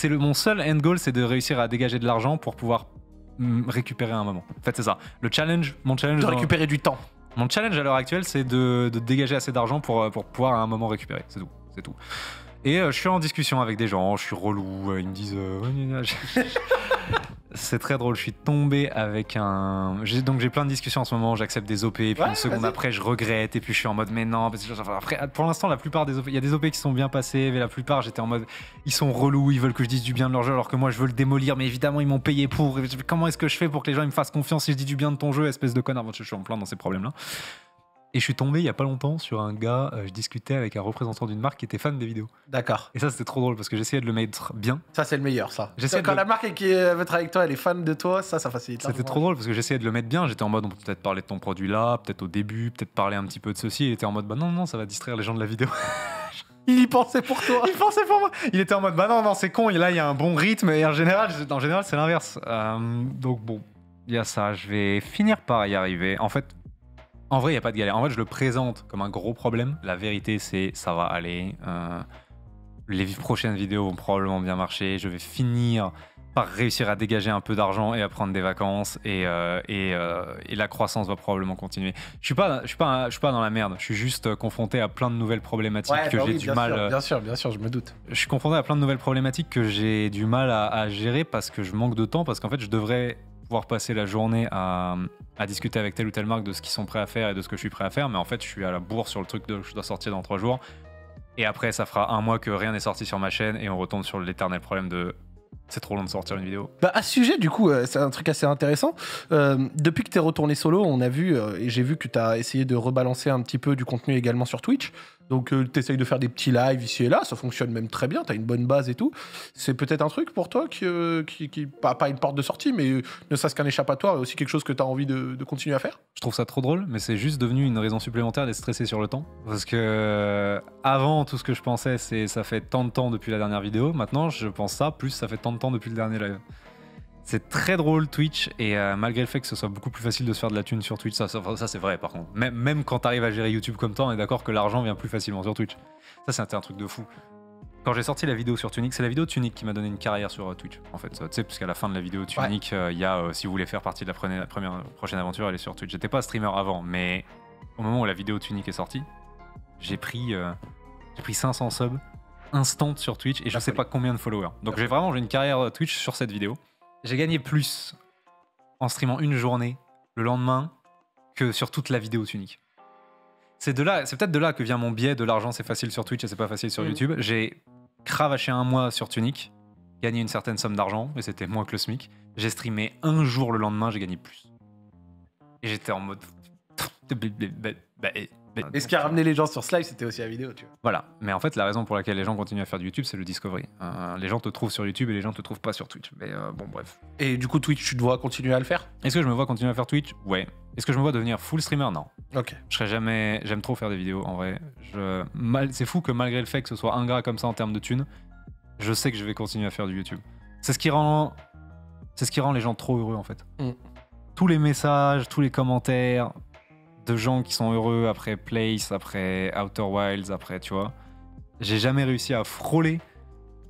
Mon seul end goal, c'est de réussir à dégager de l'argent pour pouvoir récupérer un moment. En fait, c'est ça. Mon challenge. De récupérer du temps. Mon challenge à l'heure actuelle, c'est de dégager assez d'argent pour pouvoir à un moment récupérer. C'est tout. Et je suis en discussion avec des gens, je suis relou, ils me disent c'est très drôle, je suis tombé avec donc j'ai plein de discussions en ce moment, j'accepte des OP, et puis une seconde après je regrette, et puis je suis en mode mais non, parce que après, pour l'instant la plupart des OP, il y a des OP qui sont bien passés, mais la plupart j'étais en mode ils sont relous, ils veulent que je dise du bien de leur jeu alors que moi je veux le démolir, mais évidemment ils m'ont payé pour, comment est-ce que je fais pour que les gens ils me fassent confiance si je dis du bien de ton jeu, espèce de connard. Je suis en plein dans ces problèmes là. Et je suis tombé il y a pas longtemps sur un gars, je discutais avec un représentant d'une marque qui était fan des vidéos. D'accord. Et ça c'était trop drôle parce que j'essayais de le mettre bien. Ça c'est le meilleur ça. J'essaie Quand la marque qui veut être avec toi, elle est fan de toi, ça facilite. C'était trop drôle parce que j'essayais de le mettre bien, j'étais en mode on peut peut-être parler de ton produit là, peut-être au début, peut-être parler un petit peu de ceci. Il était en mode bah non, ça va distraire les gens de la vidéo. Il y pensait pour toi. Il pensait pour moi. Il était en mode bah non, c'est con, et là il y a un bon rythme et en général c'est l'inverse. Donc bon, il y a ça, je vais finir par y arriver. En vrai, il n'y a pas de galère. En fait, je le présente comme un gros problème. La vérité, c'est ça va aller. Les prochaines vidéos vont probablement bien marcher. Je vais finir par réussir à dégager un peu d'argent et à prendre des vacances. Et la croissance va probablement continuer. Je suis pas dans la merde. Je suis juste confronté à plein de nouvelles problématiques que j'ai du mal. Bien sûr, je me doute. Je suis confronté à plein de nouvelles problématiques que j'ai du mal à gérer parce que je manque de temps. Parce qu'en fait, je devrais pouvoir passer la journée à discuter avec telle ou telle marque de ce qu'ils sont prêts à faire et de ce que je suis prêt à faire, mais en fait je suis à la bourre sur le truc que je dois sortir dans 3 jours, et après ça fera un mois que rien n'est sorti sur ma chaîne et on retombe sur l'éternel problème de c'est trop long de sortir une vidéo. Bah à ce sujet, du coup, c'est un truc assez intéressant. Depuis que t'es retourné solo, on a vu, et j'ai vu que t'as essayé de rebalancer un petit peu du contenu également sur Twitch. Donc t'essayes de faire des petits lives ici et là, ça fonctionne même très bien, t'as une bonne base et tout. C'est peut-être un truc pour toi qui pas une porte de sortie, mais ne serait-ce qu'un échappatoire et aussi quelque chose que t'as envie de continuer à faire. Je trouve ça trop drôle, mais c'est juste devenu une raison supplémentaire d'être stressé sur le temps. Parce que avant, tout ce que je pensais, c'est ça fait tant de temps depuis la dernière vidéo. Maintenant, je pense ça, plus ça fait tant de temps depuis le dernier live. C'est très drôle Twitch, et malgré le fait que ce soit beaucoup plus facile de se faire de la thune sur Twitch, ça c'est vrai par contre. Même quand t'arrives à gérer YouTube comme toi, on est d'accord que l'argent vient plus facilement sur Twitch. Ça c'est un truc de fou. Quand j'ai sorti la vidéo sur Tunic, c'est la vidéo Tunic qui m'a donné une carrière sur Twitch en fait. Tu sais, parce qu'à la fin de la vidéo Tunic, il y a si vous voulez faire partie de la prochaine aventure, elle est sur Twitch. J'étais pas streamer avant, mais au moment où la vidéo Tunic est sortie, j'ai pris 500 subs instant sur Twitch et je sais pas combien de followers. Donc j'ai une carrière Twitch sur cette vidéo. J'ai gagné plus en streamant une journée le lendemain que sur toute la vidéo Tunic. C'est peut-être de là que vient mon biais de l'argent, c'est facile sur Twitch et c'est pas facile sur YouTube. J'ai cravaché un mois sur Tunic, gagné une certaine somme d'argent, et c'était moins que le SMIC. J'ai streamé un jour le lendemain, j'ai gagné plus. Et j'étais en mode... Et ce qui a ramené les gens sur ce live, c'était aussi la vidéo, tu vois. Voilà, mais en fait, la raison pour laquelle les gens continuent à faire du YouTube, c'est le discovery. Les gens te trouvent sur YouTube et les gens te trouvent pas sur Twitch. Mais bon, bref. Et du coup, Twitch, tu dois continuer à le faire? Est-ce que je me vois continuer à faire Twitch? Ouais. Est-ce que je me vois devenir full streamer? Non. Ok. Je serai jamais... J'aime trop faire des vidéos, en vrai. C'est fou que malgré le fait que ce soit ingrat comme ça en termes de thunes, je sais que je vais continuer à faire du YouTube. C'est ce qui rend les gens trop heureux, en fait. Tous les messages, tous les commentaires de gens qui sont heureux après Place, après Outer Wilds, après, tu vois. J'ai jamais réussi à frôler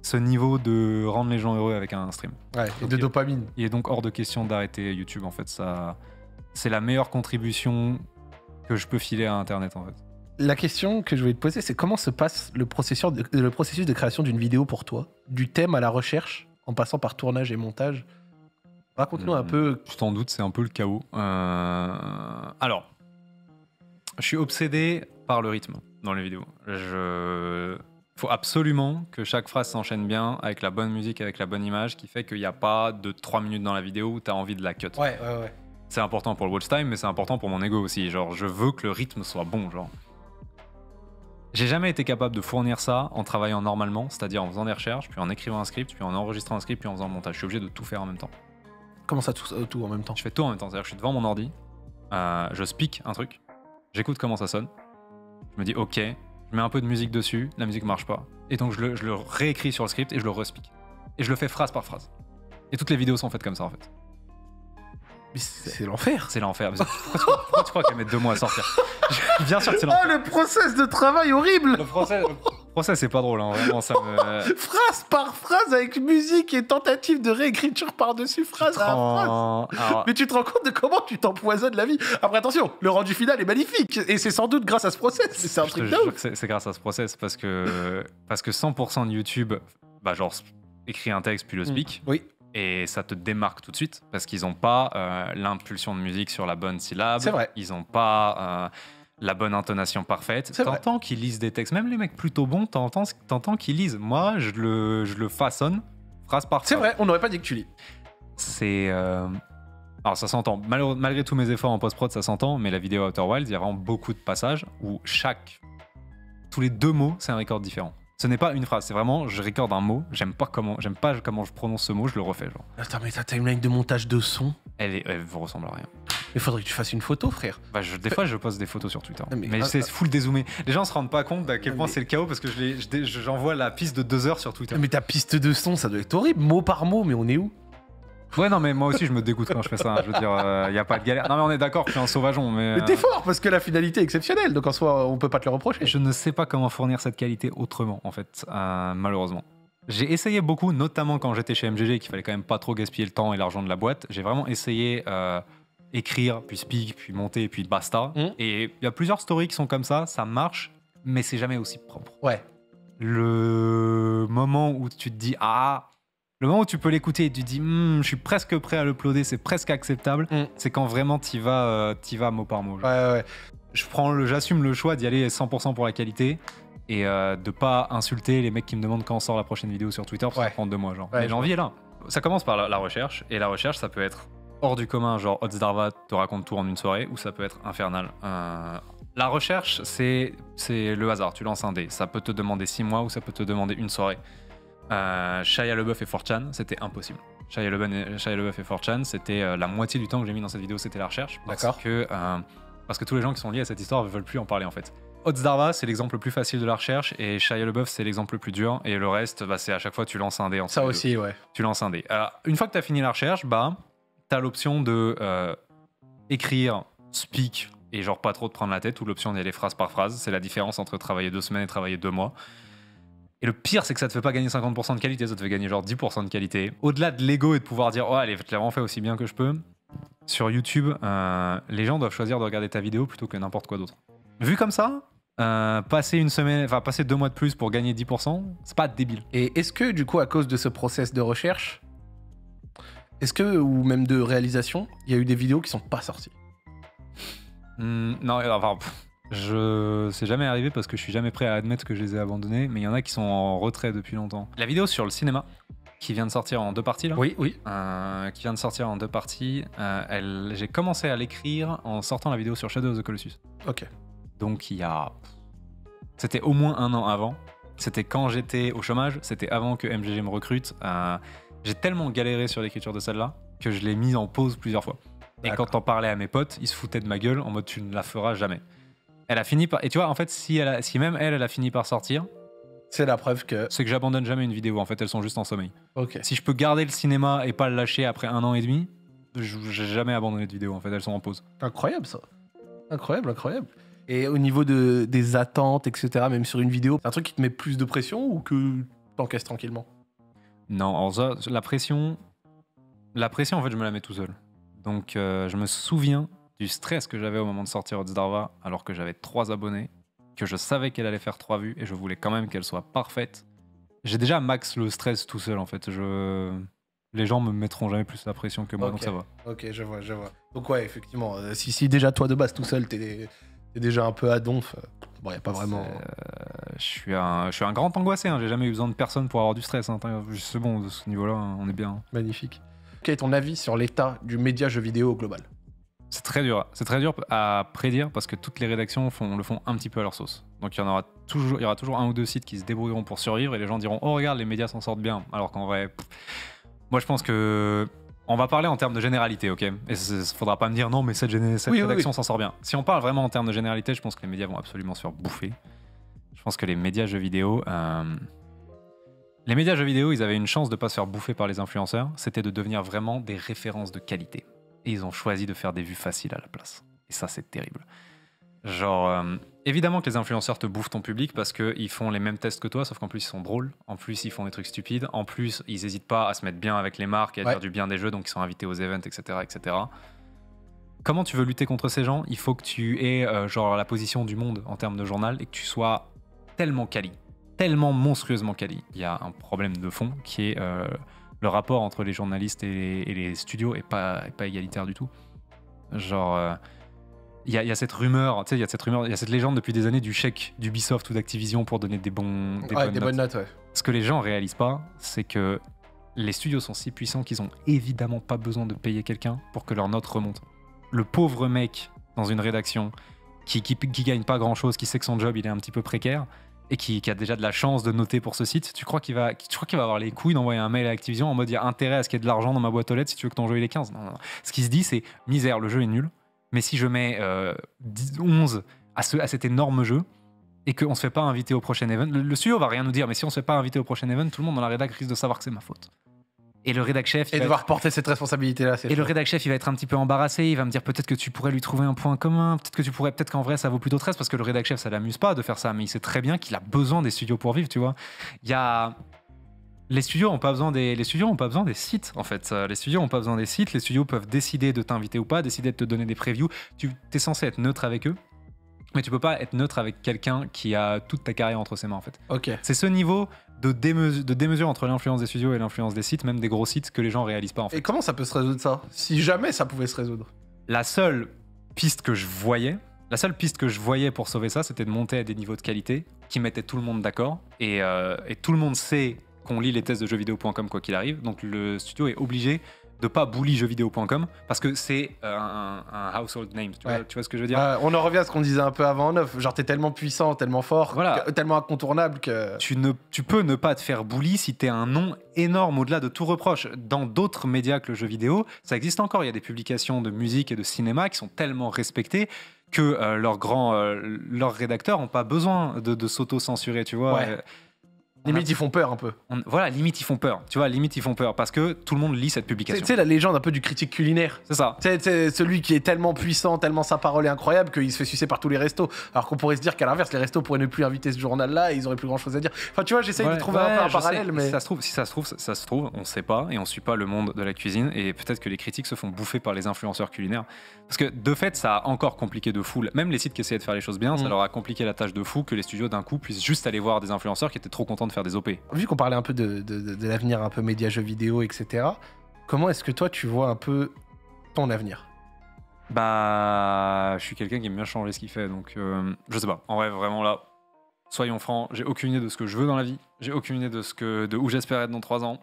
ce niveau de rendre les gens heureux avec un stream. Ouais, et de dopamine. Il est donc hors de question d'arrêter YouTube, en fait. Ça, c'est la meilleure contribution que je peux filer à Internet, en fait. La question que je voulais te poser, c'est comment se passe le processus de création d'une vidéo pour toi? Du thème à la recherche, en passant par tournage et montage. Raconte-nous un peu. Tu t'en doutes, c'est un peu le chaos. Alors, je suis obsédé par le rythme dans les vidéos. Faut absolument que chaque phrase s'enchaîne bien avec la bonne musique, avec la bonne image, qui fait qu'il n'y a pas de 3 minutes dans la vidéo où tu as envie de la cut. Ouais. C'est important pour le watch time, mais c'est important pour mon ego aussi. Genre, je veux que le rythme soit bon, genre. J'ai jamais été capable de fournir ça en travaillant normalement, c'est-à-dire en faisant des recherches, puis en écrivant un script, puis en enregistrant un script, puis en faisant un montage. Je suis obligé de tout faire en même temps. Comment ça, tout en même temps? Je fais tout en même temps. C'est-à-dire que je suis devant mon ordi, je speak un truc, j'écoute comment ça sonne, je me dis ok, je mets un peu de musique dessus, la musique marche pas, et donc je le réécris sur le script et je le respeak. Et je le fais phrase par phrase. Et toutes les vidéos sont faites comme ça en fait. Mais c'est l'enfer. C'est l'enfer. Pourquoi tu crois qu'elle met 2 mois à sortir? Bien sûr que c'est l'enfer. Oh, le process de travail horrible. Le process, c'est pas drôle, hein. Vraiment, ça me... Phrase par phrase avec musique et tentative de réécriture par-dessus phrase à phrase. Alors... Mais tu te rends compte de comment tu t'empoisonnes la vie. Après, attention, le rendu final est magnifique. Et c'est sans doute grâce à ce process. C'est un truc de ouf. C'est grâce à ce process parce que 100% de YouTube, bah genre, écrit un texte puis le speak. Oui. Et ça te démarque tout de suite parce qu'ils n'ont pas l'impulsion de musique sur la bonne syllabe. C'est vrai. Ils n'ont pas la bonne intonation parfaite. T'entends qu'ils lisent des textes. Même les mecs plutôt bons, t'entends qu'ils lisent. Moi, je le façonne phrase par phrase. C'est vrai, on n'aurait pas dit que tu lis. C'est... Alors ça s'entend. Malgré tous mes efforts en post-prod, ça s'entend. Mais la vidéo Outer Wilds, il y a vraiment beaucoup de passages où tous les 2 mots, c'est un record différent. Ce n'est pas une phrase, c'est vraiment je recorde un mot, j'aime pas comment je prononce ce mot, je le refais genre. Attends, mais ta timeline de montage de son, elle vous ressemble à rien. Mais faudrait que tu fasses une photo, frère. Bah, des fois je poste des photos sur Twitter, mais c'est full dézoomé. Les gens se rendent pas compte à quel point c'est le chaos parce que j'envoie la piste de 2 heures sur Twitter. Mais ta piste de son, ça doit être horrible, mot par mot, mais on est où? Ouais, non, mais moi aussi je me dégoûte quand je fais ça. Hein. Je veux dire, y a pas de galère. Non, mais on est d'accord que je suis un sauvageon. Mais t'es fort parce que la finalité est exceptionnelle, donc en soi, on peut pas te le reprocher. Je ne sais pas comment fournir cette qualité autrement, en fait, malheureusement. J'ai essayé beaucoup, notamment quand j'étais chez MGG, qu'il fallait quand même pas trop gaspiller le temps et l'argent de la boîte. J'ai vraiment essayé écrire, puis speak, puis monter, puis basta. Et il y a plusieurs stories qui sont comme ça marche, mais c'est jamais aussi propre. Ouais. Le moment où tu te dis le moment où tu peux l'écouter et tu te dis je suis presque prêt à l'uploader, c'est presque acceptable, c'est quand vraiment t'y vas mot par mot. Ouais. J'assume le choix d'y aller 100% pour la qualité et de pas insulter les mecs qui me demandent quand sort la prochaine vidéo sur Twitter parce que ça prend 2 mois genre. Mais l'envie est là. Ça commence par la recherche et la recherche ça peut être hors du commun, genre Otsdarva te raconte tout en une soirée, ou ça peut être infernal. La recherche c'est le hasard, tu lances un dé, ça peut te demander 6 mois ou ça peut te demander une soirée. Shia LaBeouf et 4chan, c'était impossible. Shia LaBeouf et 4chan, c'était la moitié du temps que j'ai mis dans cette vidéo, c'était la recherche. Parce que tous les gens qui sont liés à cette histoire ne veulent plus en parler en fait. Otsdarva, c'est l'exemple le plus facile de la recherche, et Shia LaBeouf, c'est l'exemple le plus dur, et le reste, c'est à chaque fois tu lances un dé. Ça aussi, ouais. Tu lances un dé. Une fois que tu as fini la recherche, tu as l'option de écrire, speak, et genre pas trop te prendre la tête, ou l'option d'y aller phrase par phrase. C'est la différence entre travailler 2 semaines et travailler 2 mois. Et le pire, c'est que ça te fait pas gagner 50% de qualité, ça te fait gagner genre 10% de qualité. Au-delà de l'ego et de pouvoir dire, allez, je l'ai vraiment fait aussi bien que je peux, sur YouTube, les gens doivent choisir de regarder ta vidéo plutôt que n'importe quoi d'autre. Vu comme ça, Passer une semaine, enfin passer 2 mois de plus pour gagner 10%, c'est pas débile. Et est-ce que, du coup, à cause de ce process de recherche, ou même de réalisation, il y a eu des vidéos qui sont pas sorties? Non, enfin, c'est jamais arrivé parce que je suis jamais prêt à admettre que je les ai abandonnés, mais il y en a qui sont en retrait depuis longtemps. La vidéo sur le cinéma, qui vient de sortir en 2 parties là. Oui. Qui vient de sortir en 2 parties. J'ai commencé à l'écrire en sortant la vidéo sur Shadow of the Colossus. Ok. Donc c'était au moins 1 an avant. C'était quand j'étais au chômage. C'était avant que MGG me recrute. J'ai tellement galéré sur l'écriture de celle-là que je l'ai mise en pause plusieurs fois. Et quand t'en parlais à mes potes, ils se foutaient de ma gueule en mode tu ne la feras jamais. Elle a fini par... Et tu vois, en fait, si même elle a fini par sortir, c'est la preuve que... c'est que j'abandonne jamais une vidéo. En fait, elles sont juste en sommeil. Ok. Si je peux garder le cinéma et pas le lâcher après 1 an et demi, j'ai jamais abandonné de vidéo. En fait, elles sont en pause. Incroyable, ça. Incroyable. Et au niveau des attentes, etc., même sur une vidéo, c'est un truc qui te met plus de pression ou que t'encaisses tranquillement? Non, alors ça, la pression, en fait, je me la mets tout seul. Donc, je me souviens du stress que j'avais au moment de sortir Odzdarva, alors que j'avais 3 abonnés, que je savais qu'elle allait faire 3 vues, et je voulais quand même qu'elle soit parfaite. J'ai déjà max le stress tout seul, en fait. Les gens me mettront jamais plus la pression que moi, donc ça va. Ok, je vois. Donc ouais, effectivement, si déjà toi de base tout seul, t'es déjà un peu à donf, bon, y a pas vraiment... Je suis un grand angoissé, hein. J'ai jamais eu besoin de personne pour avoir du stress. Hein. C'est bon, de ce niveau-là, on est bien. Magnifique. Quel est ton avis sur l'état du média jeu vidéo au global? C'est très dur à prédire parce que toutes les rédactions le font un petit peu à leur sauce. Donc il y aura toujours 1 ou 2 sites qui se débrouilleront pour survivre et les gens diront oh regarde les médias s'en sortent bien. Alors qu'en vrai, moi je pense que on va parler en termes de généralité, ok? Et faudra pas me dire non mais cette rédaction s'en sort bien. Si on parle vraiment en termes de généralité, je pense que les médias vont absolument se faire bouffer. Je pense que les médias jeux vidéo, ils avaient une chance de pas se faire bouffer par les influenceurs. C'était de devenir vraiment des références de qualité. Et ils ont choisi de faire des vues faciles à la place. Et ça, c'est terrible. Genre, évidemment que les influenceurs te bouffent ton public parce qu'ils font les mêmes tests que toi, sauf qu'en plus, ils sont drôles. En plus, ils font des trucs stupides. En plus, ils n'hésitent pas à se mettre bien avec les marques et à dire du bien des jeux, donc ils sont invités aux events, etc., etc. Comment tu veux lutter contre ces gens? Il faut que tu aies genre la position du monde en termes de journal et que tu sois tellement quali, tellement monstrueusement quali. Il y a un problème de fond qui est... le rapport entre les journalistes et les studios est pas égalitaire du tout. Genre, il y a cette rumeur, il y a cette légende depuis des années du chèque d'Ubisoft ou d'Activision pour donner des bonnes notes. Ouais. Ce que les gens réalisent pas, c'est que les studios sont si puissants qu'ils ont évidemment pas besoin de payer quelqu'un pour que leur note remonte. Le pauvre mec dans une rédaction qui gagne pas grand chose, qui sait que son job il est un petit peu précaire, et qui a déjà de la chance de noter pour ce site, tu crois qu'il va avoir les couilles d'envoyer un mail à Activision en mode il y a intérêt à ce qu'il y ait de l'argent dans ma boîte aux lettres si tu veux que ton jeu il est 15? Non. Ce qui se dit c'est misère, le jeu est nul, mais si je mets 11 à cet énorme jeu et qu'on se fait pas inviter au prochain event, le studio va rien nous dire, mais si on se fait pas inviter au prochain event, tout le monde dans la rédac risque de savoir que c'est ma faute. Et le rédac chef... Et devoir porter cette responsabilité-là. Le rédac chef, il va être un petit peu embarrassé. Il va me dire peut-être que tu pourrais lui trouver un point commun. Peut-être qu'en vrai, ça vaut plutôt 13 parce que le rédac chef, ça l'amuse pas de faire ça. Mais il sait très bien qu'il a besoin des studios pour vivre, tu vois. Les studios n'ont pas besoin des sites, en fait. Les studios n'ont pas besoin des sites. Les studios peuvent décider de t'inviter ou pas, décider de te donner des previews. Tu es censé être neutre avec eux. Mais tu peux pas être neutre avec quelqu'un qui a toute ta carrière entre ses mains, en fait. Ok. C'est ce niveau de démesure entre l'influence des studios et l'influence des sites, même des gros sites, que les gens réalisent pas, en fait. Et comment ça peut se résoudre, ça? Si jamais ça pouvait se résoudre? La seule piste que je voyais pour sauver ça, c'était de monter à des niveaux de qualité qui mettaient tout le monde d'accord. Et tout le monde sait qu'on lit les tests de jeuxvideo.com quoi qu'il arrive. Donc le studio est obligé de pas bully jeuxvideo.com parce que c'est un household name. Tu vois ce que je veux dire? On en revient à ce qu'on disait un peu avant en off. Genre, t'es tellement puissant, tellement fort, tellement incontournable que... Tu peux ne pas te faire bully si t'es un nom énorme au-delà de tout reproche. Dans d'autres médias que le jeu vidéo, ça existe encore. Il y a des publications de musique et de cinéma qui sont tellement respectées que leurs rédacteurs n'ont pas besoin de s'auto-censurer, tu vois. Limite, ils font peur un peu. Voilà, limite ils font peur. Tu vois, limite ils font peur parce que tout le monde lit cette publication. Tu sais, la légende un peu du critique culinaire. C'est ça. C'est celui qui est tellement puissant, tellement sa parole est incroyable qu'il se fait sucer par tous les restos. Alors qu'on pourrait se dire qu'à l'inverse, les restos pourraient ne plus inviter ce journal-là et ils auraient plus grand chose à dire. Enfin, tu vois, j'essaye de trouver un peu un parallèle. Mais... Si ça se trouve, on sait pas et on suit pas le monde de la cuisine et peut-être que les critiques se font bouffer par les influenceurs culinaires. Parce que de fait, ça a encore compliqué de fou. Même les sites qui essayaient de faire les choses bien, ça leur a compliqué la tâche de fou que les studios d'un coup puissent juste aller voir des influenceurs qui étaient trop contents de faire des OP. Vu qu'on parlait un peu de l'avenir, un peu média, jeux vidéo, etc. Comment est-ce que toi, tu vois un peu ton avenir? Bah, je suis quelqu'un qui aime bien changer ce qu'il fait, donc je sais pas. En vrai, vraiment là, soyons francs, j'ai aucune idée de ce que je veux dans la vie. J'ai aucune idée de où j'espère être dans 3 ans.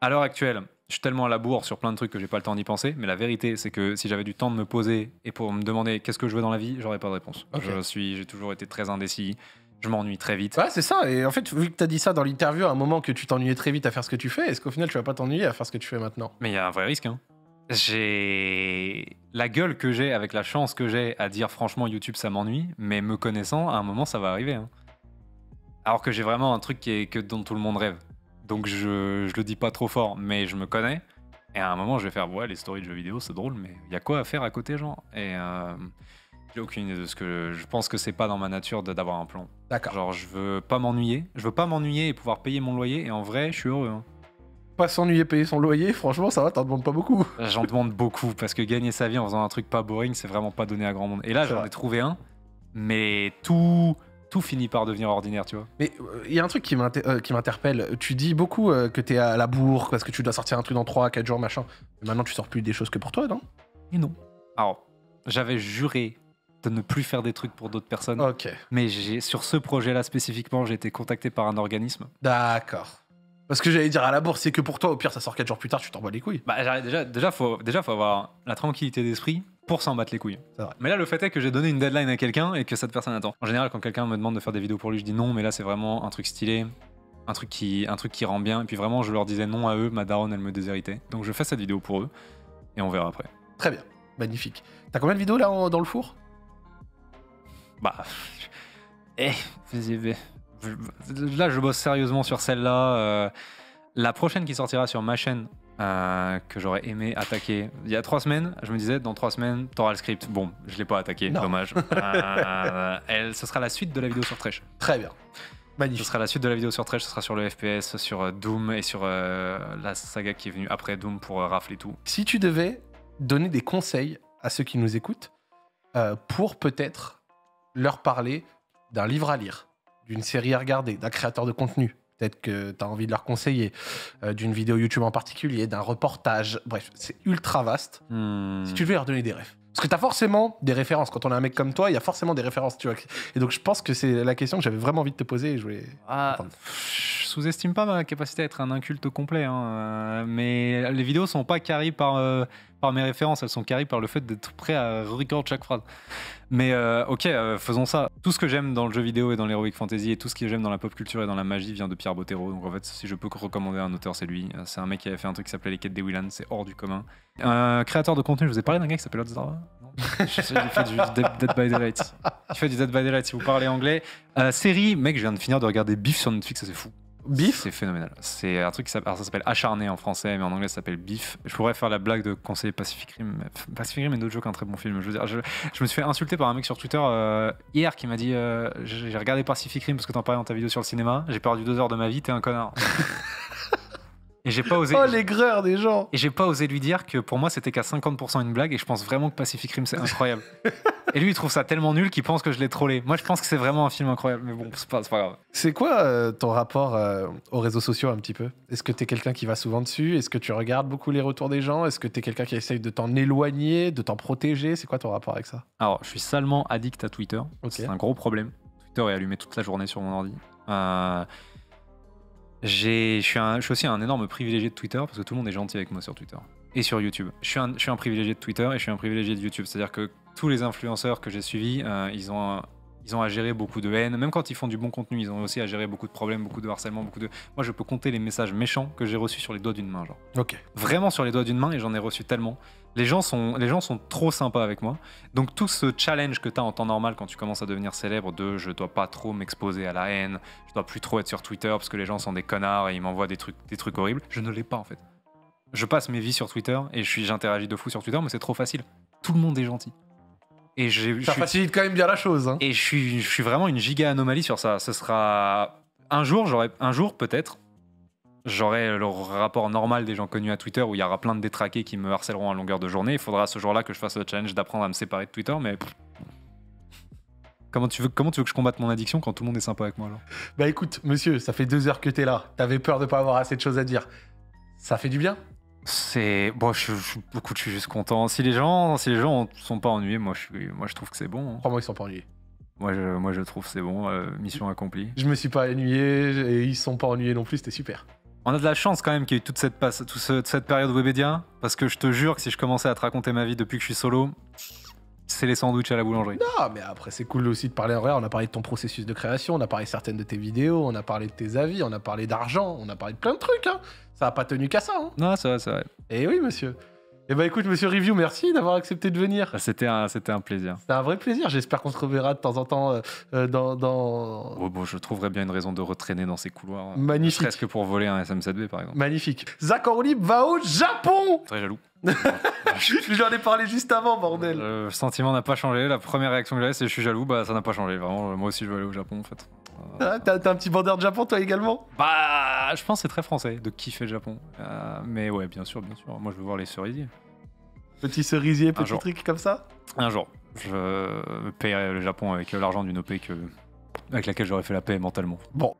À l'heure actuelle, je suis tellement à la bourre sur plein de trucs que j'ai pas le temps d'y penser, mais la vérité, c'est que si j'avais du temps de me poser et pour me demander qu'est-ce que je veux dans la vie, j'aurais pas de réponse. Okay. J'ai toujours été très indécis. Je m'ennuie très vite. Ouais, c'est ça. Et en fait, vu que tu as dit ça dans l'interview à un moment que tu t'ennuyais très vite à faire ce que tu fais, est-ce qu'au final, tu vas pas t'ennuyer à faire ce que tu fais maintenant? Mais il y a un vrai risque. Hein. J'ai la gueule que j'ai avec la chance que j'ai à dire franchement YouTube ça m'ennuie, mais me connaissant, à un moment ça va arriver. Hein. Alors que j'ai vraiment un truc dont tout le monde rêve. Donc je le dis pas trop fort, mais je me connais. Et à un moment je vais faire ouais les stories de jeux vidéo c'est drôle, mais il y a quoi à faire à côté genre. Et j'ai aucune idée de ce que je pense que c'est pas dans ma nature d'avoir un plan. D'accord. Genre je veux pas m'ennuyer et pouvoir payer mon loyer et en vrai je suis heureux. Hein. Pas s'ennuyer, payer son loyer, franchement ça va, t'en demandes pas beaucoup. J'en demande beaucoup parce que gagner sa vie en faisant un truc pas boring c'est vraiment pas donné à grand monde. Et là j'en ai trouvé un, mais tout finit par devenir ordinaire, tu vois. Mais il y a un truc qui m'interpelle. Tu dis beaucoup que t'es à la bourre parce que tu dois sortir un truc dans 3-4 jours, machin. Mais maintenant tu sors plus des choses que pour toi, non? Et non. Alors, j'avais juré de ne plus faire des trucs pour d'autres personnes. Ok. Mais sur ce projet-là spécifiquement, j'ai été contacté par un organisme. D'accord. Parce que j'allais dire à la bourse, c'est que pour toi, au pire, ça sort 4 jours plus tard, tu t'envoies les couilles. Bah, déjà, faut avoir la tranquillité d'esprit pour s'en battre les couilles. C'est vrai. Mais là, le fait est que j'ai donné une deadline à quelqu'un et que cette personne attend. En général, quand quelqu'un me demande de faire des vidéos pour lui, je dis non, mais là, c'est vraiment un truc stylé, un truc qui rend bien. Et puis vraiment, je leur disais non à eux, ma daronne, elle me déshéritait. Donc je fais cette vidéo pour eux et on verra après. Très bien. Magnifique. T'as combien de vidéos là dans le four? Bah. Là, je bosse sérieusement sur celle-là. La prochaine qui sortira sur ma chaîne, que j'aurais aimé attaquer il y a 3 semaines, je me disais, dans 3 semaines, t'auras le script. Bon, je l'ai pas attaqué, non. dommage. Ce sera la suite de la vidéo sur Thresh. Très bien. Magnifique. Ce sera la suite de la vidéo sur Thresh, ce sera sur le FPS, sur Doom et sur la saga qui est venue après Doom pour Rafle et tout. Si tu devais donner des conseils à ceux qui nous écoutent pour peut-être leur parler d'un livre à lire, d'une série à regarder, d'un créateur de contenu, peut-être que tu as envie de leur conseiller, d'une vidéo YouTube en particulier, d'un reportage, bref, c'est ultra vaste. Si tu devais leur donner des refs. Parce que tu as forcément des références. Quand on a un mec comme toi, il y a forcément des références, tu vois. Et donc je pense que c'est la question que j'avais vraiment envie de te poser et je voulais... Je sous-estime pas ma capacité à être un inculte complet, hein. Mais les vidéos sont pas carrées par mes références, elles sont carrées par le fait d'être prêt à record chaque phrase. Mais ok, faisons ça. Tout ce que j'aime dans le jeu vidéo et dans l'heroic fantasy et tout ce que j'aime dans la pop culture et dans la magie vient de Pierre Bottero. Donc en fait, si je peux recommander un auteur, c'est lui. C'est un mec qui avait fait un truc qui s'appelait Les Quêtes des Willan, c'est hors du commun. Un créateur de contenu, je vous ai parlé d'un gars qui s'appelle Odzara. Il fait du Dead by Daylight. Il fait du Dead by Daylight si vous parlez anglais. Série, mec, je viens de finir de regarder Beef sur Netflix, ça c'est fou. Beef? C'est phénoménal. C'est un truc qui s'appelle, alors ça s'appelle Acharné en français, mais en anglais ça s'appelle Beef. Je pourrais faire la blague de conseiller Pacific Rim. Pacific Rim et No Joke, un très bon film. Je veux dire, je me suis fait insulter par un mec sur Twitter hier qui m'a dit j'ai regardé Pacific Rim parce que t'en parlais dans ta vidéo sur le cinéma. J'ai perdu 2 heures de ma vie, t'es un connard. Et j'ai pas osé. Oh, l'aigreur des gens! Et j'ai pas osé lui dire que pour moi c'était qu'à 50% une blague et je pense vraiment que Pacific Rim c'est incroyable. Et lui il trouve ça tellement nul qu'il pense que je l'ai trollé. Moi je pense que c'est vraiment un film incroyable, mais bon, c'est pas grave. C'est quoi ton rapport aux réseaux sociaux un petit peu? Est-ce que t'es quelqu'un qui va souvent dessus? Est-ce que tu regardes beaucoup les retours des gens? Est-ce que t'es quelqu'un qui essaye de t'en éloigner, de t'en protéger? C'est quoi ton rapport avec ça? Alors je suis salement addict à Twitter. Okay. C'est un gros problème. Twitter est allumé toute la journée sur mon ordi. Je suis aussi un énorme privilégié de Twitter parce que tout le monde est gentil avec moi sur Twitter et sur YouTube. Je suis un privilégié de Twitter et je suis un privilégié de YouTube. C'est-à-dire que tous les influenceurs que j'ai suivis, ils ont ils ont à gérer beaucoup de haine. Même quand ils font du bon contenu, ils ont aussi à gérer beaucoup de problèmes, beaucoup de harcèlement, Moi, je peux compter les messages méchants que j'ai reçus sur les doigts d'une main, genre. Ok. Vraiment sur les doigts d'une main, et j'en ai reçu tellement. Les gens sont trop sympas avec moi. Donc tout ce challenge que tu as en temps normal quand tu commences à devenir célèbre de je dois pas trop m'exposer à la haine, je dois plus trop être sur Twitter parce que les gens sont des connards et ils m'envoient des trucs horribles, je ne l'ai pas en fait. Je passe mes vies sur Twitter et j'interagis de fou sur Twitter, mais c'est trop facile. Tout le monde est gentil. Et Ça facilite quand même bien la chose. Hein. Et je suis vraiment une giga anomalie sur ça. Ce sera un jour peut-être, j'aurai le rapport normal des gens connus à Twitter où il y aura plein de détraqués qui me harcèleront à longueur de journée. Il faudra ce jour-là que je fasse le challenge d'apprendre à me séparer de Twitter, mais comment tu veux que je combatte mon addiction quand tout le monde est sympa avec moi alors? Bah écoute, monsieur, ça fait 2 heures que t'es là. T'avais peur de pas avoir assez de choses à dire. Ça fait du bien? C'est bon, je suis juste content. Si les gens sont pas ennuyés, moi je trouve que c'est bon. Hein. Crois-moi, ils sont pas ennuyés. Moi je trouve que c'est bon, mission accomplie. Je me suis pas ennuyé et ils sont pas ennuyés non plus, c'était super. On a de la chance quand même qu'il y ait eu toute cette période Webedia, parce que je te jure que si je commençais à te raconter ma vie depuis que je suis solo, c'est les sandwichs à la boulangerie. Non, mais après, c'est cool aussi de parler en vrai. On a parlé de ton processus de création, on a parlé certaines de tes vidéos, on a parlé de tes avis, on a parlé d'argent, on a parlé de plein de trucs. Hein. Ça a pas tenu qu'à ça. Hein. Non, c'est vrai. Et oui, monsieur. Eh ben écoute, monsieur Review, merci d'avoir accepté de venir. C'était un plaisir. C'était un vrai plaisir. J'espère qu'on se reverra de temps en temps dans... Oh, bon, je trouverais bien une raison de retraîner dans ces couloirs. Magnifique. Ne serait-ce que pour voler un SM7B, par exemple. Magnifique. Zach Orlib va au Japon. Très jaloux. J'en ai parlé juste avant, bordel. Le sentiment n'a pas changé. La première réaction que j'avais, c'est je suis jaloux. Bah, ça n'a pas changé. Vraiment, moi aussi, je veux aller au Japon, en fait. Ah, t'as un petit bandeur de Japon, toi également? Bah, je pense que c'est très français de kiffer le Japon. Mais ouais, bien sûr. Moi, je veux voir les cerisiers. Petit cerisier, petit jour. truc comme ça? Un jour, je paierai le Japon avec l'argent d'une OP avec laquelle j'aurais fait la paix mentalement. Bon,